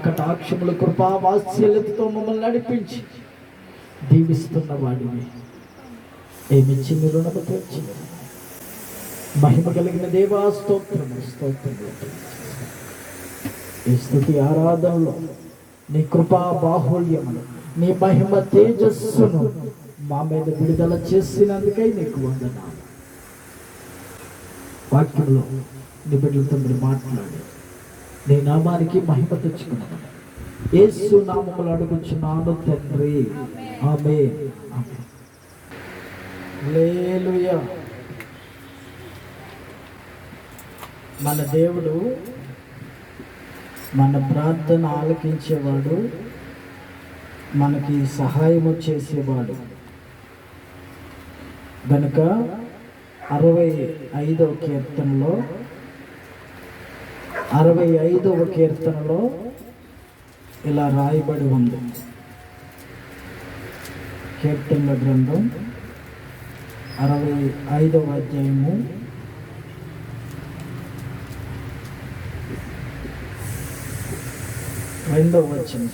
కటాక్షములు కృపా వాత్సల్యతతో మమ్మల్ని నడిపించి దీవిస్తున్న వాడిని ఏమిచ్చి మీ రుణము తీర్చి మహిమ కలిగిన దేవా స్తోత్రము స్తోత్రము. ఈ స్తుతి ఆరాధనలో నీ కృపా బాహుళ్యమును నీ మహిమ తేజస్సును మా మీద విడుదల చేసినందుకై నీకు వందనాలు. వాక్యంలో నీ బిడ్డలతో మీరు మాట్లాడి నీ నామానికి మహిమ తెచ్చుకున్నాను. యేసు నామములో అడుగుచున్నాను తండ్రి, ఆమేన్. హల్లెలూయా. మన దేవుడు మన ప్రార్థన ఆలకించేవాడు, మనకి సహాయము చేసేవాడు గనుక 65వ కీర్తనలో ఇలా రాయబడి ఉంది. కీర్తనల గ్రంథం 65వ అధ్యాయము 2వ వచనం.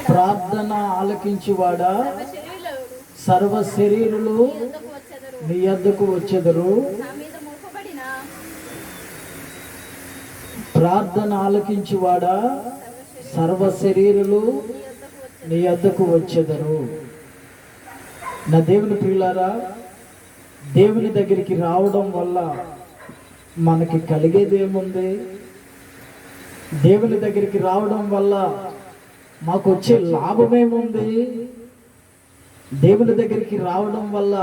ప్రార్థన ఆలకించువాడా సర్వ శరీరులు నీ యొద్దకు వచ్చెదరు. ప్రార్థన ఆలకించువాడా సర్వ శరీరులు నీ యొద్దకు వచ్చెదరు. నా దేవుని ప్రియులారా, దేవుని దగ్గరికి రావడం వల్ల మనకి కలిగేదేముంది? దేవుని దగ్గరికి రావడం వల్ల మాకు వచ్చే లాభమేముంది? దేవుని దగ్గరికి రావడం వల్ల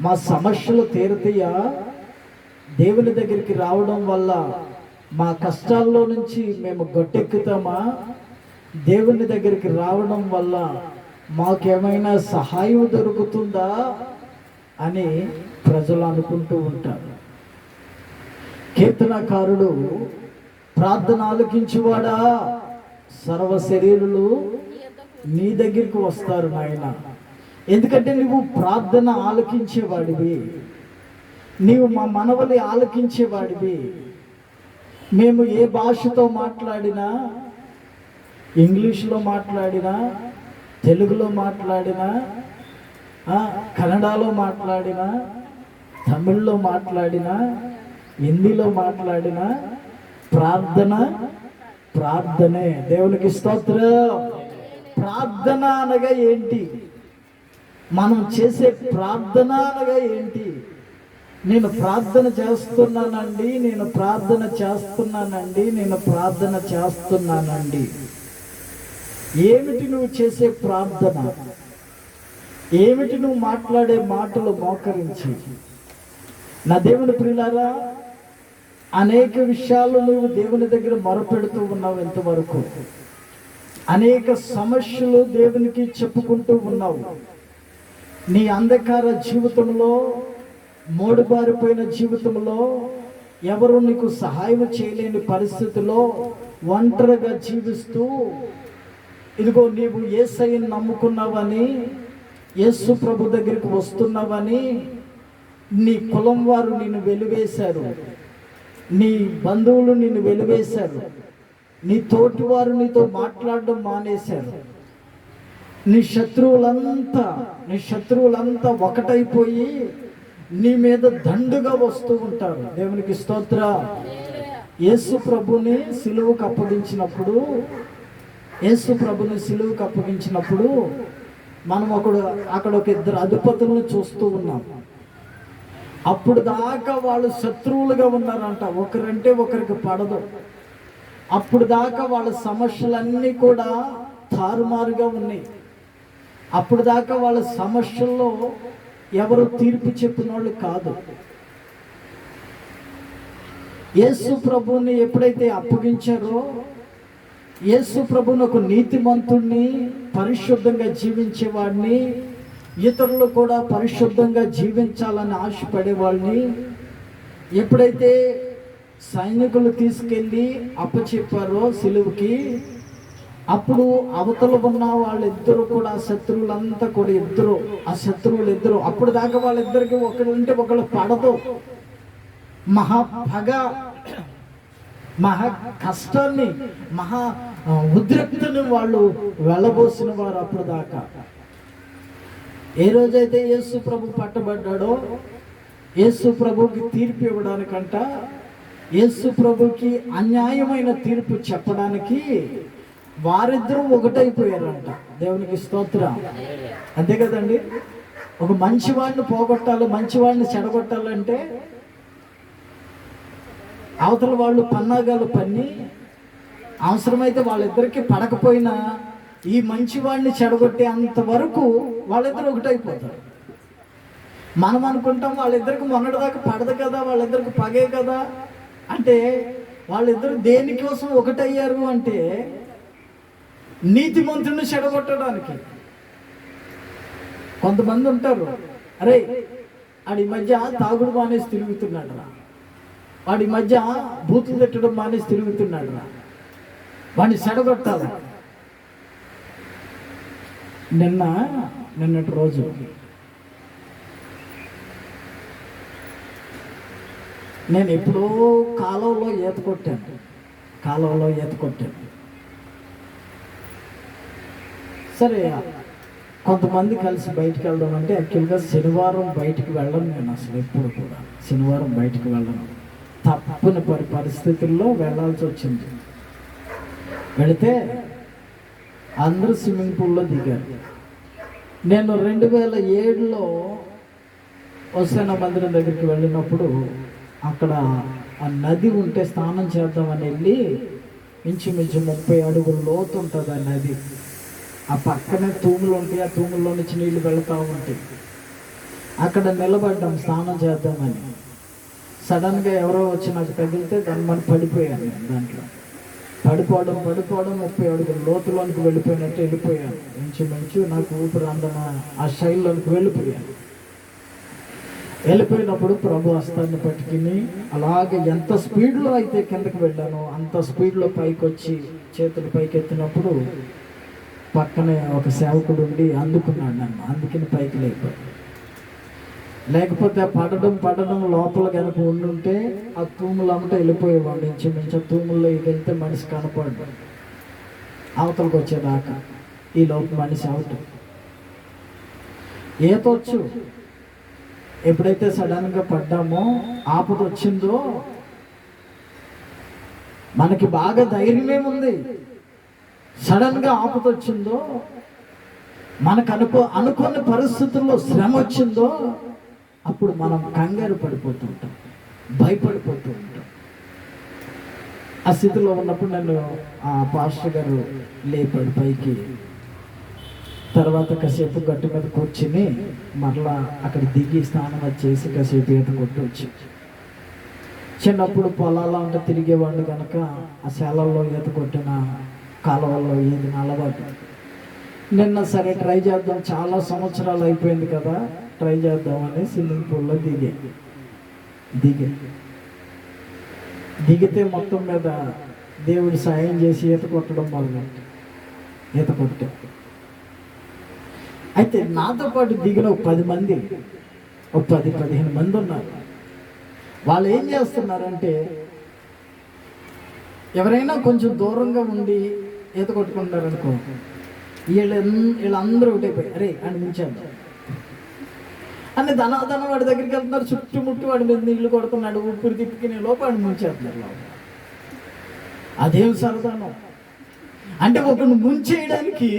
మా సమస్యలు తీరుతాయా? దేవుని దగ్గరికి రావడం వల్ల మా కష్టాల్లో నుంచి మేము గట్టెక్కుతామా? దేవుని దగ్గరికి రావడం వల్ల మాకేమైనా సహాయం దొరుకుతుందా అని ప్రజలు అనుకుంటూ ఉంటారు. కీర్తనకారుడు ప్రార్థన ఆలకించువాడా సర్వ శరీరులు నీ దగ్గరికి వస్తారు నాయన. ఎందుకంటే నువ్వు ప్రార్థన ఆలకించేవాడివి, నీవు మా మనవలి ఆలకించేవాడివి. మేము ఏ భాషతో మాట్లాడినా, ఇంగ్లీష్లో మాట్లాడినా, తెలుగులో మాట్లాడినా, కన్నడలో మాట్లాడినా, తమిళ్లో మాట్లాడినా, హిందీలో మాట్లాడినా ప్రార్థనే. దేవునికి స్తోత్రం. ప్రార్థన అనగా ఏంటి? మనం చేసే ప్రార్థన అనగా ఏంటి? నేను ప్రార్థన చేస్తున్నానండి, నేను ప్రార్థన చేస్తున్నానండి, నేను ప్రార్థన చేస్తున్నానండి. ఏమిటి నువ్వు చేసే ప్రార్థన? ఏమిటి నువ్వు మాట్లాడే మాటలు మోకరించి? నా దేవుని ప్రియులారా, అనేక విషయాలు నువ్వు దేవుని దగ్గర మొరపెడుతూ ఉన్నావు. ఎంతవరకు అనేక సమస్యలు దేవునికి చెప్పుకుంటూ ఉన్నావు. నీ అంధకార జీవితంలో, మోడుబారిపోయిన జీవితంలో, ఎవరు నీకు సహాయం చేయలేని పరిస్థితిలో ఒంటరిగా జీవిస్తూ, ఇదిగో నీవు యేసయ్యను నమ్ముకున్నావని, యేసు ప్రభు దగ్గరికి వస్తున్నావని నీ కులం వారు నిన్ను వెలివేశారు, నీ బంధువులు నిన్ను వెలివేశారు, నీ తోటి వారు నీతో మాట్లాడడం మానేశారు. నీ శత్రువులంతా ఒకటైపోయి నీ మీద దండుగా వస్తూ ఉంటారు. దేవునికి స్తోత్ర. యేసు ప్రభుని సిలువకు అప్పగించినప్పుడు మనం అక్కడ ఒక ఇద్దరు అధిపతులను చూస్తూ ఉన్నాం. అప్పుడు దాకా వాళ్ళు శత్రువులుగా ఉన్నారంట, ఒకరంటే ఒకరికి పడదు. అప్పుడు దాకా వాళ్ళ సమస్యలన్నీ కూడా తారుమారుగా ఉన్నాయి. అప్పుడు దాకా వాళ్ళ సమస్యల్లో ఎవరు తీర్పు చెప్పిన వాళ్ళు కాదు. యేసు ప్రభుని ఎప్పుడైతే అప్పగించారో, యేసు ప్రభుని ఒక నీతిమంతుణ్ణి, పరిశుద్ధంగా జీవించేవాడిని, ఇతరులు కూడా పరిశుద్ధంగా జీవించాలని ఆశపడేవాడిని ఎప్పుడైతే సైనికులు తీసుకెళ్ళి అప్పచెప్పారో సిలువుకి, అప్పుడు అవతల ఉన్న వాళ్ళిద్దరూ కూడా శత్రువులంతా కూడా శత్రువులు ఇద్దరు అప్పుడు దాకా వాళ్ళిద్దరికి ఒకళ్ళంటే ఒకళ్ళు పడదు, మహాపగ. మహా కష్టాన్ని, మహా ఉద్రిక్తని వాళ్ళు వెళ్ళబోసిన వారు. అప్పుడు దాకా ఏ రోజైతే యేసు ప్రభు పట్టబడ్డాడో, యేసు ప్రభుకి తీర్పు ఇవ్వడానికంట, యేసు ప్రభుకి అన్యాయమైన తీర్పు చెప్పడానికి వారిద్దరూ ఒకటైపోయారంట. దేవునికి స్తోత్రం. అంతే కదండి. ఒక మంచివాడిని పోగొట్టాలి, మంచివాడిని చెడగొట్టాలంటే అవతల వాళ్ళు పన్నాగాలు పన్ని అవసరమైతే వాళ్ళిద్దరికి పడకపోయినా ఈ మంచివాడిని చెడగొట్టే అంతవరకు వాళ్ళిద్దరు ఒకటైపోతారు. మనం అనుకుంటాం వాళ్ళిద్దరికి మొన్నటిదాకా పడదు కదా, వాళ్ళిద్దరికి పగే కదా. అంటే వాళ్ళిద్దరు దేనికోసం ఒకటయ్యారు అంటే నీతిమంతుడిని చెడగొట్టడానికి. కొంతమంది ఉంటారు, అరే వాడి మధ్య తాగుడు మానేసి తిరుగుతున్నాడు రా, వాడి మధ్య బూతులు తిట్టడం మానేసి తిరుగుతున్నాడు రా, వాడిని చెడగొట్టాలి. నిన్నటి రోజు నేను ఎప్పుడో కాలువలో ఈత కొట్టాను. సరే, కొంతమంది కలిసి బయటికి వెళ్ళడం అంటే యాక్చువల్గా శనివారం బయటికి వెళ్ళను నేను. అసలు ఎప్పుడు కూడా శనివారం బయటికి వెళ్ళను. తప్పని పరిస్థితుల్లో వెళ్ళాల్సి వచ్చింది. వెళితే అందరూ స్విమ్మింగ్ పూల్లో దిగారు. నేను 2007లో హోసన్నా మందిరం దగ్గరికి వెళ్ళినప్పుడు అక్కడ ఆ నది ఉంటే స్నానం చేద్దామని వెళ్ళి, ఇంచుమించు 30 అడుగుల లోతు ఉంటుంది ఆ నది. ఆ పక్కనే తూములు ఉంటాయి, ఆ తూముల్లో నుంచి నీళ్లు వెళుతూ ఉంటాయి. అక్కడ నిలబడ్డాం స్నానం చేద్దామని. సడన్గా ఎవరో వచ్చి నాకు తగిలితే దాన్ని మనం పడిపోయాను. దాంట్లో పడిపోవడం 30 అడుగుల లోతులోనికి వెళ్ళిపోయాను. ఇంచుమించు నాకు ఊపిరి అందన ఆ శైలిలోనికి వెళ్ళిపోయినప్పుడు ప్రభు హస్తాన్ని పట్టుకుని అలాగే ఎంత స్పీడ్లో అయితే కిందకి వెళ్ళానో అంత స్పీడ్లో పైకి వచ్చి చేతులు పైకి ఎత్తినప్పుడు పక్కనే ఒక సేవకుడు ఉండి అందుకున్నాడు నన్ను. అందుకని పైకి లేకపోతే పడడం లోపల కనుక ఉండుంటే ఆ తూములు అమ్మటే వెళ్ళిపోయేవాడు. ఇంచుమించు తూముల్లో వెళ్తే మనిషి కనపడ్డాడు అవతలకు వచ్చేదాకా. ఈ లోపు మనిషి అవుట్. ఈతొచ్చు. ఎప్పుడైతే సడన్గా పడ్డామో, ఆపద వచ్చిందో, మనకి బాగా ధైర్యమేముంది. సడన్గా ఆపద వచ్చిందో, మనకు అనుకున్న పరిస్థితుల్లో శ్రమ వచ్చిందో, అప్పుడు మనం కంగారు పడిపోతూ ఉంటాం, భయపడిపోతూ ఉంటాం. ఆ స్థితిలో ఉన్నప్పుడు నన్ను ఆ పాస్టర్ గారు లేపాడు పైకి. తర్వాత కాసేపు గట్టు మీద కూర్చుని మరలా అక్కడ దిగి స్నానం చేసి కాసేపు ఈత కొట్టి వచ్చి, చిన్నప్పుడు పొలాల్లో ఉంటే తిరిగేవాళ్ళు కనుక ఆ శాలల్లో ఈత కొట్టిన కాలువల్లో ఈదిన అలవాటు. నిన్న సరే ట్రై చేద్దాం, చాలా సంవత్సరాలు అయిపోయింది కదా, ట్రై చేద్దామని స్విమ్మింగ్ పూల్లో దిగితే మొత్తం మీద దేవుడు సాయం చేసి ఈత కొట్టడం మొదలెట్టు. ఈత కొట్టే అయితే నాతో పాటు దిగిన 10 మంది, 10-15 మంది ఉన్నారు. వాళ్ళు ఏం చేస్తున్నారంటే, ఎవరైనా కొంచెం దూరంగా ఉండి ఈత కొట్టుకుంటారనుకో, వీళ్ళందరూ ఒకటైపోయి అరే అని ముంచారు అని ధనాధన వాడి దగ్గరికి వెళ్తున్నారు. చుట్టుముట్టు వాడి మీద నీళ్లు కొడుతున్నాడు, ఊపిరి తిప్పుకునే లోపు వాడిని ముంచేస్తున్నారు. అదేం సరదానం అంటే ఒకరిని ముంచేయడానికి.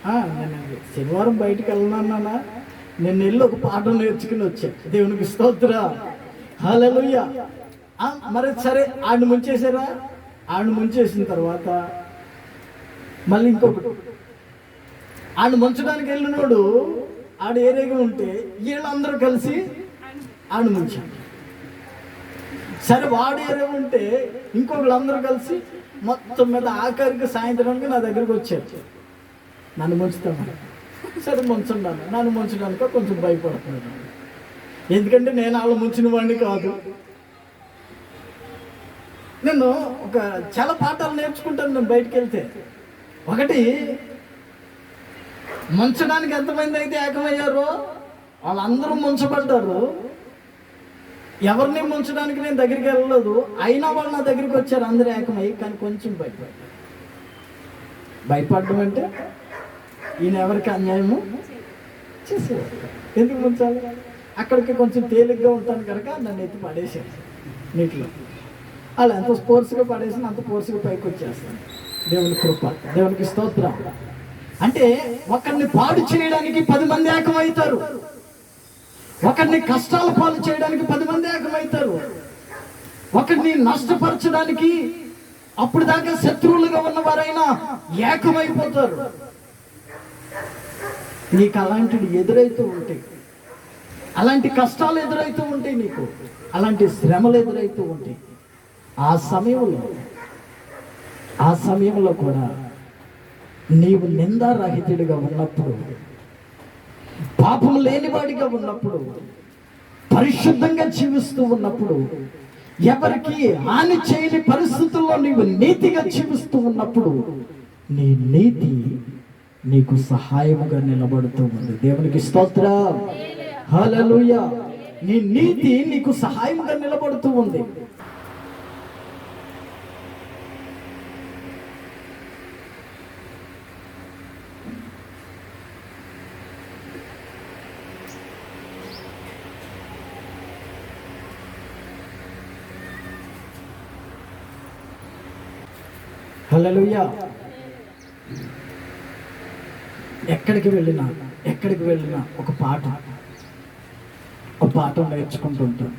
నేను శనివారం బయటికి వెళ్ళినానా, నేను వెళ్ళి ఒక పాఠం నేర్చుకుని వచ్చాను. దేవునికి స్తోత్రం, హల్లెలూయా. మరి సరే ఆడిని ముంచేసారా, ఆడిని ముంచేసిన తర్వాత మళ్ళీ ఇంకొకటి ఆడిని ముంచడానికి వెళ్ళినోడు ఆడు ఏరేగా ఉంటే వీళ్ళందరూ కలిసి ఆడిని ముంచాడు. సరే వాడు ఏరే ఉంటే ఇంకొకళ్ళందరూ కలిసి మొత్తం మీద ఆఖరికి సాయంత్రానికి నా దగ్గరికి వచ్చారు. నన్ను ముంచుతాను. సరే ముంచున్నాను. నన్ను ముంచడానికి కొంచెం భయపడుతున్నాను, ఎందుకంటే నేను వాళ్ళు ముంచిన వాడిని కాదు. నేను చాలా పాఠాలు నేర్చుకుంటాను నేను బయటికి వెళ్తే. ఒకటి, ముంచడానికి ఎంతమంది అయితే ఏకమయ్యారో వాళ్ళందరూ ముంచబడ్డారు. ఎవరిని ముంచడానికి నేను దగ్గరికి వెళ్ళలేదు, అయినా వాళ్ళు నా దగ్గరికి వచ్చారు అందరూ ఏకమై. కానీ కొంచెం భయపడడం అంటే ఈయన ఎవరికి అన్యాయము చేసేవారు, ఎందుకు ముంచాలి? అక్కడికి కొంచెం తేలిగ్గా ఉంటాను కనుక నన్ను ఎత్తి పడేసాను నీటిలో. అలా ఎంత స్పోర్ట్స్గా పడేసిన అంత ఫోర్స్గా పైకి వచ్చేస్తాను. దేవుని కృప, దేవునికి స్తోత్రం. అంటే ఒకరిని పాడు చేయడానికి 10 మంది ఏకమవుతారు, ఒకరిని కష్టాల పాలు చేయడానికి 10 మంది ఏకమవుతారు, ఒకరిని నష్టపరచడానికి అప్పుడు దాకా శత్రువులుగా ఉన్నవారైనా ఏకమైపోతారు. నీకు అలాంటివి ఎదురైతూ ఉంటాయి, అలాంటి కష్టాలు ఎదురైతూ ఉంటాయి, నీకు అలాంటి శ్రమలు ఎదురైతూ ఉంటాయి. ఆ సమయంలో కూడా నీవు నిందారహితుడిగా ఉన్నప్పుడు, పాపం లేనివాడిగా ఉన్నప్పుడు, పరిశుద్ధంగా జీవిస్తూ ఉన్నప్పుడు, ఎవరికి హాని చేయని పరిస్థితుల్లో నీవు నీతిగా జీవిస్తూ ఉన్నప్పుడు నీ నీతి నీకు సహాయముగా నిలబడుతూ ఉంది. దేవునికి స్తోత్రం, హల్లెలూయా. నీ నీతి నీకు సహాయముగా నిలబడుతూ ఉంది. హల్లెలూయా. ఎక్కడికి వెళ్ళినా ఒక పాట నేర్చుకుంటూ ఉంటాను.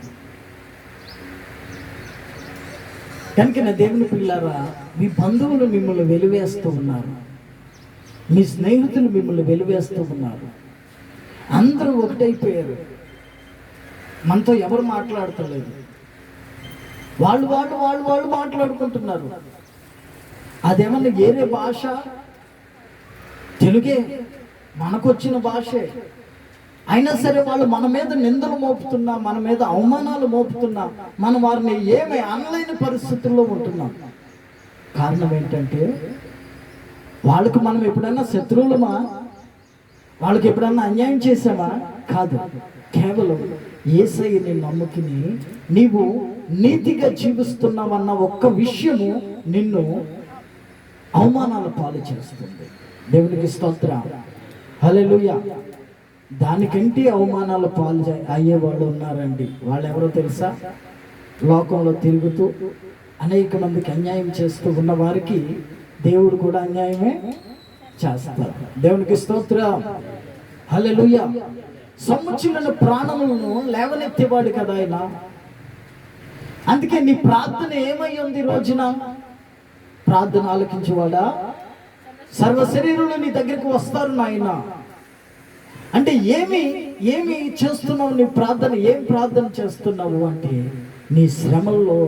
కనుక నా దేవుని పిల్లారా, మీ బంధువులు మిమ్మల్ని వెలివేస్తూ ఉన్నారు, మీ స్నేహితులు మిమ్మల్ని వెలివేస్తూ ఉన్నారు. అందరూ ఒకటైపోయారు, మనతో ఎవరు మాట్లాడతలేదు, వాళ్ళు మాట్లాడుకుంటున్నారు. అదేమన్నా ఏరే భాష? తెలుగే, మనకొచ్చిన భాషే. అయినా సరే వాళ్ళు మన మీద నిందలు మోపుతున్నా, మన మీద అవమానాలు మోపుతున్నా, మనం వారిని ఏమీ అనలేని పరిస్థితుల్లో ఉంటున్నాం. కారణం ఏంటంటే వాళ్ళకు మనం ఎప్పుడన్నా శత్రువులమా? వాళ్ళకి ఎప్పుడన్నా అన్యాయం చేసామా? కాదు. కేవలం యేసయ్యని నమ్ముకుని నీవు నీతిగా జీవిస్తున్నావన్న ఒక్క విషయము నిన్ను అవమానాల పాలు చేస్తుంది. దేవునికి స్తోత్రం, హల్లెలూయా. దానికంటే అవమానాల పాలు అయ్యేవాళ్ళు ఉన్నారండి. వాళ్ళు ఎవరో తెలుసా? లోకంలో తిరుగుతూ అనేక మందికి అన్యాయం చేస్తూ ఉన్న వారికి దేవుడు కూడా అన్యాయమే చేస్తారు. దేవునికి స్తోత్రం, హల్లెలూయా. సొమ్ముచిన్న ప్రాణములను లేవనెత్తేవాడు కదా ఆయన. అందుకే నీ ప్రార్థన ఏమై ఉంది రోజున? ప్రార్థన ఆలకించేవాడా? సర్వ శరీరులు నీ దగ్గరికి వస్తారు నాయన. అంటే ఏమి చేస్తున్నావు? నీ ప్రార్థన ఏం ప్రార్థన చేస్తున్నావు అంటే, నీ శ్రమల్లో,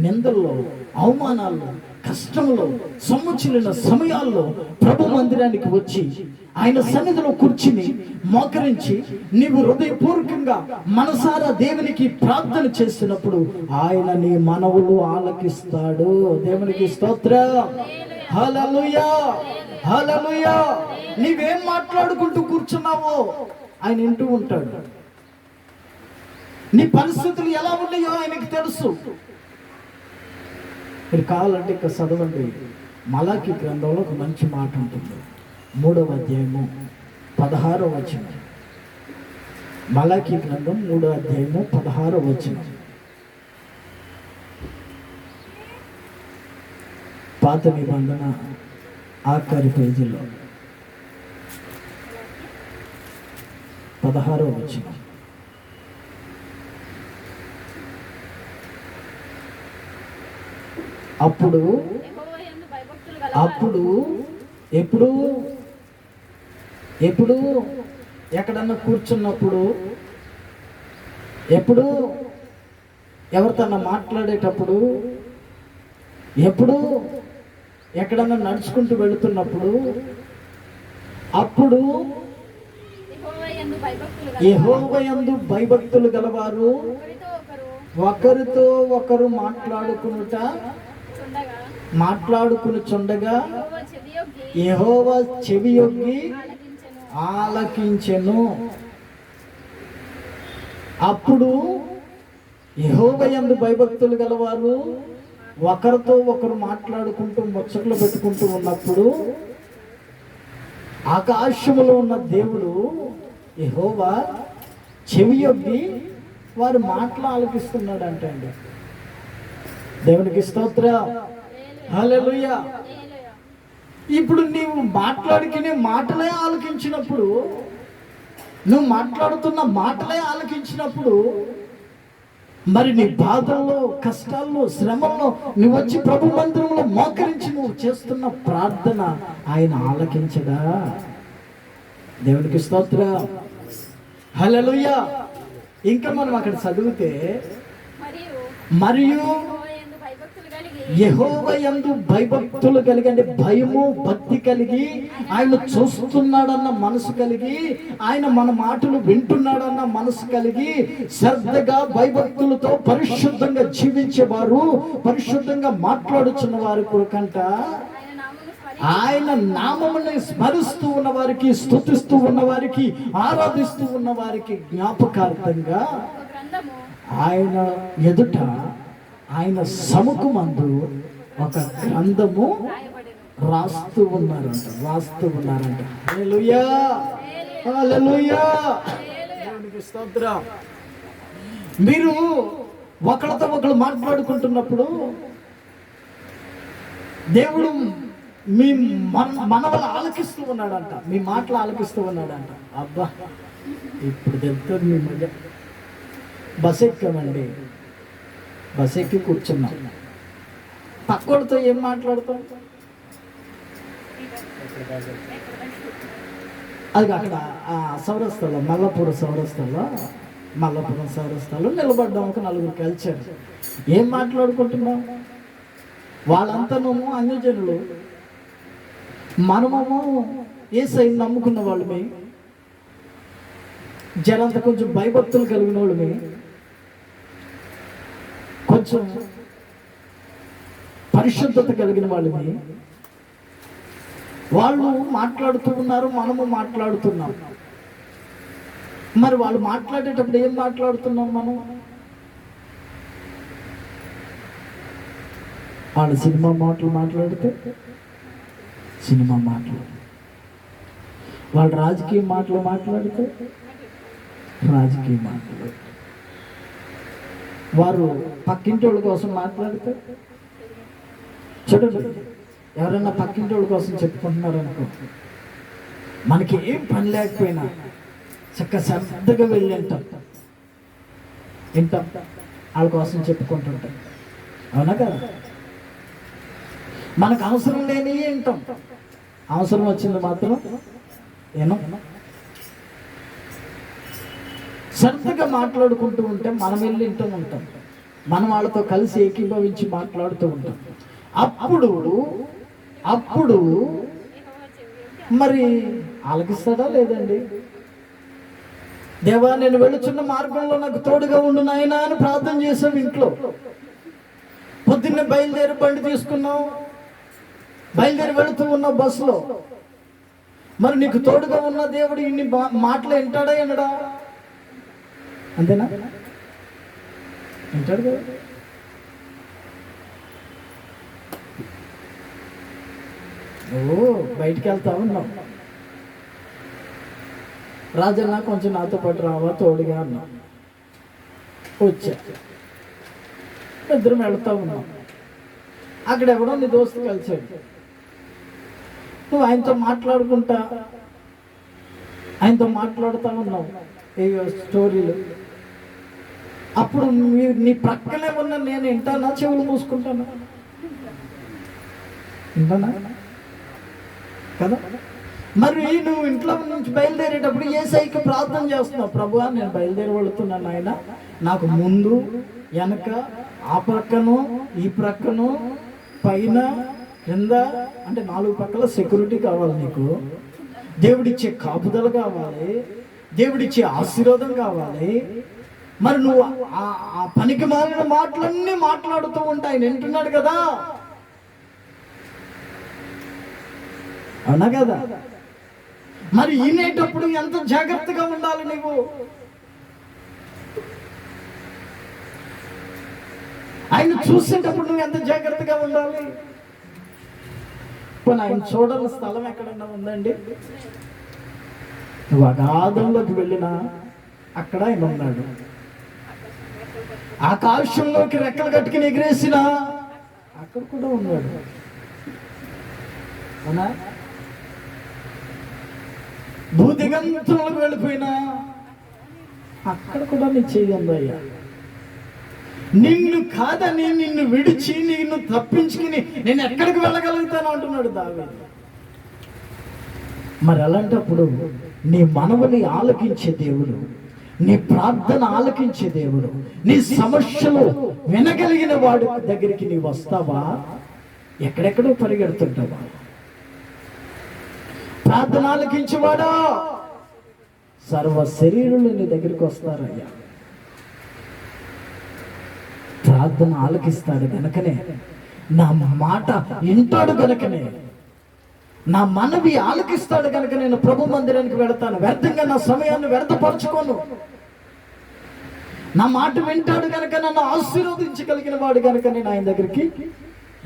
నిందల్లో, అవమానాల్లో, కష్టంలో, సొమ్ముచిల్లిన సమయాల్లో ప్రభు మందిరానికి వచ్చి ఆయన సన్నిధిలో కూర్చుని మోకరించి నీవు హృదయపూర్వకంగా మనసారా దేవునికి ప్రార్థన చేస్తున్నప్పుడు ఆయన నీ మనవులు ఆలకిస్తాడు. దేవునికి స్తోత్రం, హల్లెలూయా, హల్లెలూయా. నీవేం మాట్లాడుకుంటూ కూర్చున్నావో ఆయన వింటూ ఉంటాడు. నీ పరిస్థితులు ఎలా ఉన్నాయో ఆయనకి తెలుసు. మీరు కావాలంటే ఇక్కడ చదవండి, మలాకి గ్రంథంలో ఒక మంచి మాట ఉంటుంది, 3వ అధ్యాయము 16వ వచనం. మలాకి గ్రంథం 3వ అధ్యాయము 16వ వచనం. పాత నిబంధన ఆఖరి పేజీలో 16వ వచనం. అప్పుడు ఎప్పుడు ఎక్కడన్నా కూర్చున్నప్పుడు, ఎప్పుడు ఎవరితోన్నా మాట్లాడేటప్పుడు, ఎప్పుడు ఎక్కడన్నా నడుచుకుంటూ వెళుతున్నప్పుడు, అప్పుడు యెహోవాయందు భయభక్తులు గలవారు ఒకరితో ఒకరు మాట్లాడుకునుచుండగా యెహోవా చెవియొగ్గి ఆలకించెను. అప్పుడు యెహోవా యందు భయభక్తులు గలవారు ఒకరితో ఒకరు మాట్లాడుకుంటూ ముచ్చట్లు పెట్టుకుంటూ ఉన్నప్పుడు ఆకాశములో ఉన్న దేవుడు యెహోవా చెవియొగ్గి వారి మాటలు ఆలకిస్తున్నాడు అంటండి. దేవునికి స్తోత్రం, హల్లెలూయా. ఇప్పుడు నీవు మాట్లాడుకునే మాటలే ఆలకించినప్పుడు, నువ్వు మాట్లాడుతున్న మాటలే ఆలకించినప్పుడు, మరి నీ బాధల్లో, కష్టాల్లో, శ్రమల్లో నువ్వు వచ్చి ప్రభు మందిరంలో మోకరించి నువ్వు చేస్తున్న ప్రార్థన ఆయన ఆలకించడా? దేవునికి స్తోత్రం, హల్లెలూయా. ఇంకా మనం అక్కడ చదివితే, మరియు యెహోవా యందు భయభక్తులు కలిగి, అంటే భయము భక్తి కలిగి, ఆయన చూస్తున్నాడన్న మనసు కలిగి, ఆయన మన మాటలు వింటున్నాడన్న మనసు కలిగి, శ్రద్ధగా భయభక్తులతో పరిశుద్ధంగా జీవించేవారు, పరిశుద్ధంగా మాట్లాడుచున్న వారి కొరకంట ఆయన నామముని స్మరిస్తూ ఉన్న వారికి, స్తుతిస్తూ ఉన్న వారికి, ఆరాధిస్తూ ఉన్న వారికి జ్ఞాపకార్థంగా ఆయన ఎదుట, ఆయన సముఖమందు ఒక గ్రంథము రాస్తూ ఉన్నారంట. హల్లెలూయా, హల్లెలూయా. దేవునికి స్తోత్రం. మీరు ఒకళ్ళతో ఒకళ్ళు మాట్లాడుకుంటున్నప్పుడు దేవుడు మీ మనవల ఆలకిస్తూ ఉన్నాడంట, మీ మాటలు ఆలకిస్తూ ఉన్నాడంట. అబ్బా, ఇప్పుడు తెలుస్తుంది మీ మధ్య. బస్ ఎక్కామండి, బస్ ఎక్కి కూర్చున్నాం, పక్కోడితో ఏం మాట్లాడతాం? అది అక్కడ ఆ సౌరస్థలో, మల్లపురం సౌరస్థలో నిలబడ్డాం. ఒక నలుగురు కలిసారు. ఏం మాట్లాడుకుంటున్నాం? వాళ్ళంతాను అన్యజనులు, మనమేమో యేసయ్యను నమ్ముకున్న వాళ్ళమే, జనంతా కొంచెం భయభక్తులు కలిగిన వాళ్ళమే, కొంచెం పరిశుద్ధత కలిగిన వాళ్ళమే. వాళ్ళు మాట్లాడుతూ ఉన్నారు, మనము మాట్లాడుతున్నాం. మరి వాళ్ళు మాట్లాడేటప్పుడు ఏం మాట్లాడుతున్నాం మనం? వాళ్ళు సినిమా మాటలు మాట్లాడితే సినిమా మాటలు, వాళ్ళు రాజకీయ మాటలు మాట్లాడితే రాజకీయ మాటలు, వారు పక్కింటి వాళ్ళ కోసం మాట్లాడితే, చూడండి, ఎవరైనా పక్కింటి వాళ్ళ కోసం చెప్పుకుంటున్నారు అనుకో, మనకి ఏం పని లేకపోయినా చక్కగా శ్రద్ధగా వెళ్ళి వింటాం, వాళ్ళ కోసం చెప్పుకుంటుంటాం. అవునా కదా? మనకు అవసరం లేని వింటాం, అవసరం వచ్చింది మాత్రం ఏమో. శ్రద్ధగా మాట్లాడుకుంటూ ఉంటే మనం వెళ్ళి వింటూ ఉంటాం, మనం వాళ్ళతో కలిసి ఏకీభవించి మాట్లాడుతూ ఉంటాం. అప్పుడు మరి ఆలకిస్తాడా లేదండి? దేవా, నేను వెళుచున్న మార్గంలో నాకు తోడుగా ఉండు నాయనా అని ప్రార్థన చేసాం. ఇంట్లో పొద్దున్నే బయలుదేరి బండి తీసుకున్నాం, బయలుదేరి వెళుతూ ఉన్న బస్సులో, మరి నీకు తోడుగా ఉన్న దేవుడు ఇన్ని మాటలు వింటాడా వినడా? అంతేనా? వింటాడు కదా. నువ్వు బయటికి వెళ్తా ఉన్నావు, రాజన్న కొంచెం నాతో పాటు రావా తోడుగా అన్నావు, వచ్చా, ఇద్దరం వెళ్తా ఉన్నాం. అక్కడ ఎవడో నీ దోస్తు కలిసాడు, నువ్వు ఆయనతో మాట్లాడుతూ ఉన్నావు ఈ స్టోరీలు. అప్పుడు నీ ప్రక్కనే ఉన్న నేను వింటానా, చెవులు మూసుకుంటానా? వింటానా కదా? మరి నువ్వు ఇంట్లో నుంచి బయలుదేరేటప్పుడు యేసయ్యకి ప్రార్థన చేస్తున్నావు, ప్రభువా నేను బయలుదేరి వెళుతున్నాను ఆయన, నాకు ముందు వెనక, ఆ ప్రక్కను ఈ ప్రక్కను, పైన కింద, అంటే 4 పక్కల సెక్యూరిటీ కావాలి నీకు, దేవుడిచ్చే కాపుదల కావాలి, దేవుడిచ్చే ఆశీర్వాదం కావాలి. మరి నువ్వు ఆ పనికి మాలిన మాటలన్నీ మాట్లాడుతూ ఉంటే ఆయన వింటున్నాడు కదా, అవునా కదా? మరి వినేటప్పుడు ఎంత జాగ్రత్తగా ఉండాలి నువ్వు? ఆయన చూసేటప్పుడు నువ్వు ఎంత జాగ్రత్తగా ఉండాలి. ఇప్పుడు ఆయన చూడాలని స్థలం ఎక్కడన్నా ఉందండి? నువ్వు అగాధంలోకి వెళ్ళినా అక్కడ ఆయన ఉన్నాడు. ఆకాశంలోకి రెక్కలు కట్టుకుని ఎగిరేసినా అక్కడ కూడా ఉన్నాడు. అవునా? భూదిగంతులకు వెళ్ళిపోయినా అక్కడ కూడా నీ చెయ్యందయ్యా. నిన్ను కాదని నిన్ను విడిచి నిన్ను తప్పించుకుని నేను ఎక్కడికి వెళ్ళగలుగుతాను అంటున్నాడు దావీదు. మరి అలాంటప్పుడు నీ మనవుని ఆలకించే దేవుడు, నీ ప్రార్థన ఆలకించే దేవుడు, నీ సమస్యలు వినగలిగిన వాడి దగ్గరికి నీవు వస్తావా? ఎక్కడెక్కడో పరిగెడుతుంటావా? ప్రార్థన ఆలకించేవాడా సర్వ శరీరులు నీ దగ్గరికి వస్తారయ్యా. ప్రార్థన ఆలకిస్తాడు గనకనే, నా మాట వింటాడు గనకనే, నా మనవి ఆలకిస్తాడు కనుక నేను ప్రభు మందిరానికి వెళతాను. వ్యర్థంగా నా సమయాన్ని వ్యర్థపరచుకోను. నా మాట వింటాడు కనుక నన్ను ఆశీర్వదించగలిగిన వాడు కనుక నేను ఆయన దగ్గరికి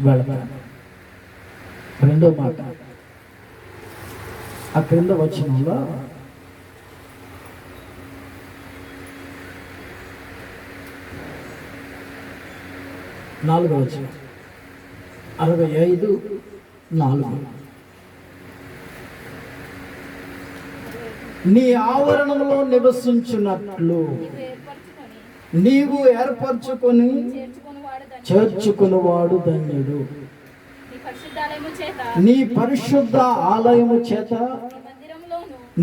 వెళతాను. రెండో మాట ఆ క్రింద వచనంలో నాలుగో వచనం 65:4 నీ ఆవరణంలో నివసించున్నట్లు నీవు ఏర్పరచుకొని చేర్చుకునివాడు ధన్యుడు. నీ పరిశుద్ధ ఆలయము చేత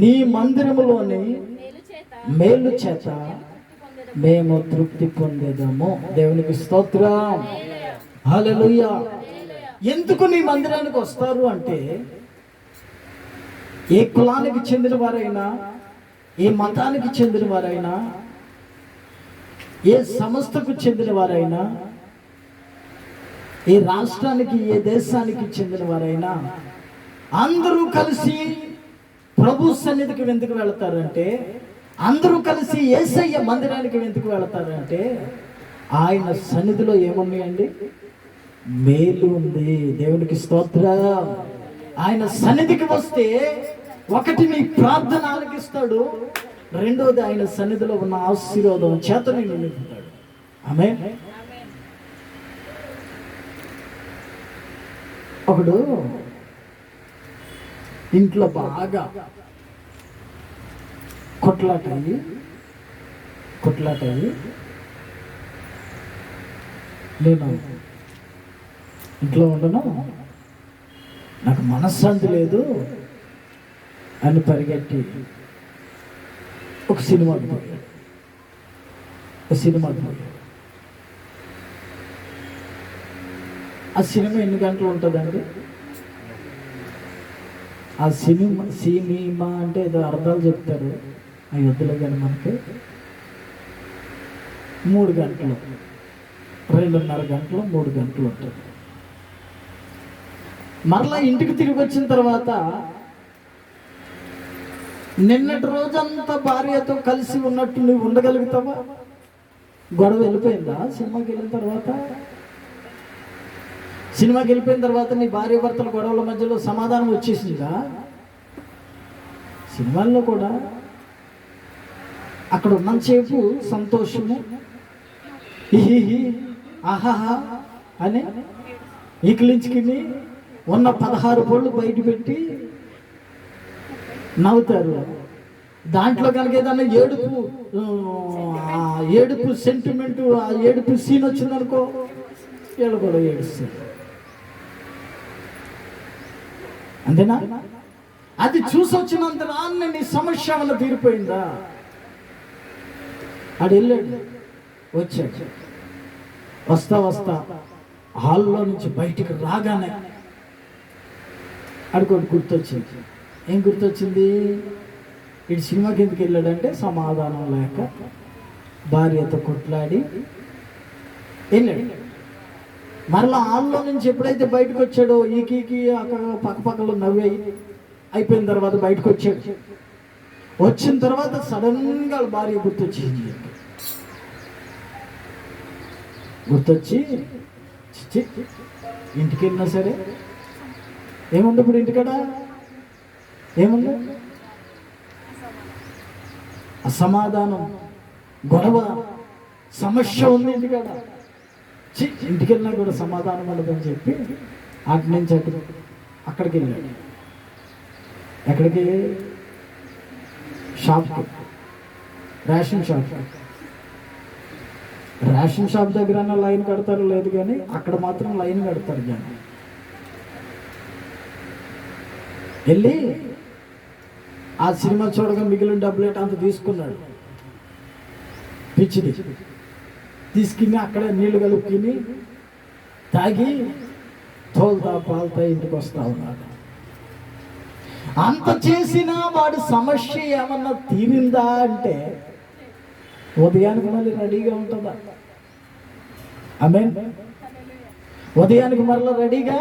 నీ మందిరములోని మేలు చేత మేము తృప్తి పొందేదము. దేవునికి స్తోత్రం, హల్లెలూయా. ఎందుకు నీ మందిరానికి వస్తారు అంటే, ఏ కులానికి చెందిన వారైనా, ఏ మతానికి చెందిన వారైనా, ఏ సంస్థకు చెందిన వారైనా, ఏ రాష్ట్రానికి ఏ దేశానికి చెందిన వారైనా అందరూ కలిసి ప్రభు సన్నిధికి ఎందుకు వెళతారంటే, అందరూ కలిసి యేసయ్య మందిరానికి ఎందుకు వెళతారంటే, ఆయన సన్నిధిలో ఏమున్నాయండి? మేలు ఉంది. దేవునికి స్తోత్రం. ఆయన సన్నిధికి వస్తే ఒకటి నీ ప్రార్థన ఆలకిస్తాడు, రెండోది ఆయన సన్నిధిలో ఉన్న ఆశీర్వాదం చేత నిన్ను నింపుతాడు. ఆమేన్. ఒకడు ఇంట్లో బాగా కొట్లాటయ్యి నేను ఇంట్లో ఉండను, నాకు మనశ్శాంతి లేదు అని పరిగెట్టి ఒక సినిమాకి పోయాడు. ఆ సినిమా ఎన్ని గంటలు ఉంటుందండి? ఆ సినిమా అంటే ఏదో అర్థాలు చెప్తారు, ఆ యుద్ధలో కానీ మనకి 3 గంటలు, 2.5 గంటలు, 3 గంటలు ఉంటుంది. మరలా ఇంటికి తిరిగి వచ్చిన తర్వాత నిన్నటి రోజంతా భార్యతో కలిసి ఉన్నట్టు నువ్వు ఉండగలుగుతావా? గొడవ వెళ్ళిపోయిందా? సినిమాకి వెళ్ళిపోయిన తర్వాత నీ భార్య భర్తల గొడవల మధ్యలో సమాధానం వచ్చేసిందా? సినిమాల్లో కూడా అక్కడ ఉన్నంతసేపు సంతోషము, హిహి ఆహాహా అని ఈకిలించుకుని ఉన్న 16 పళ్ళు బయట పెట్టి నవ్వుతారు. దాంట్లో కనుక ఏదన్నా ఏడుపు సెంటిమెంట్, ఆ ఏడుపు సీన్ వచ్చిందనుకో, వీళ్ళు కూడా ఏడుస్తారు. అంతేనా? అది చూసి వచ్చినంత నాన్న నీ సమస్య వల్ల తీరిపోయిందా? ఆడు వెళ్ళాడు, వస్తా హాల్లో నుంచి బయటికి రాగానే అడుకోటి గుర్తొచ్చింది. ఏం గుర్తొచ్చింది? ఇటు సినిమాకి ఎందుకు వెళ్ళాడంటే సమాధానం లేక భార్యతో కొట్లాడి వెళ్ళాడు. మరలా హాల్లో నుంచి ఎప్పుడైతే బయటకు వచ్చాడో ఈకి అక్కడ పక్కపక్కలో నవ్వి అయిపోయిన తర్వాత బయటకు వచ్చాడు. వచ్చిన తర్వాత సడన్గా భార్య గుర్తొచ్చింది. గుర్తొచ్చి ఇంటికి వెళ్ళినా సరే ఏముంది ఇప్పుడు ఇంటికాడ? ఏముంది? అసమాధానం, గొడవ, సమస్య ఉంది ఇంటికాడ. ఇంటికి వెళ్ళినా కూడా సమాధానం ఉండదని చెప్పి అటు నుంచి అక్కడికి వెళ్ళాడు. ఎక్కడికి? షాప్కి, రేషన్ షాప్. రేషన్ షాప్ దగ్గర లైన్ కడతారు లేదు, కానీ అక్కడ మాత్రం లైన్ కడతారు జనం. వెళ్ళి ఆ సినిమా చూడగా మిగిలిన డబ్బులేట అంత తీసుకున్నాడు. పిచ్చిది తీసుకుని అక్కడే నీళ్లు కలుపుకుని తాగి తోలుతా పాలుతా ఇంటికి వస్తా ఉన్నాడు. అంత చేసినా వాడు సమస్య ఏమన్నా తీరిందా అంటే ఉదయానికి మళ్ళీ రెడీగా ఉంటుందా? ఆమేన్. ఉదయానికి మరలా రెడీగా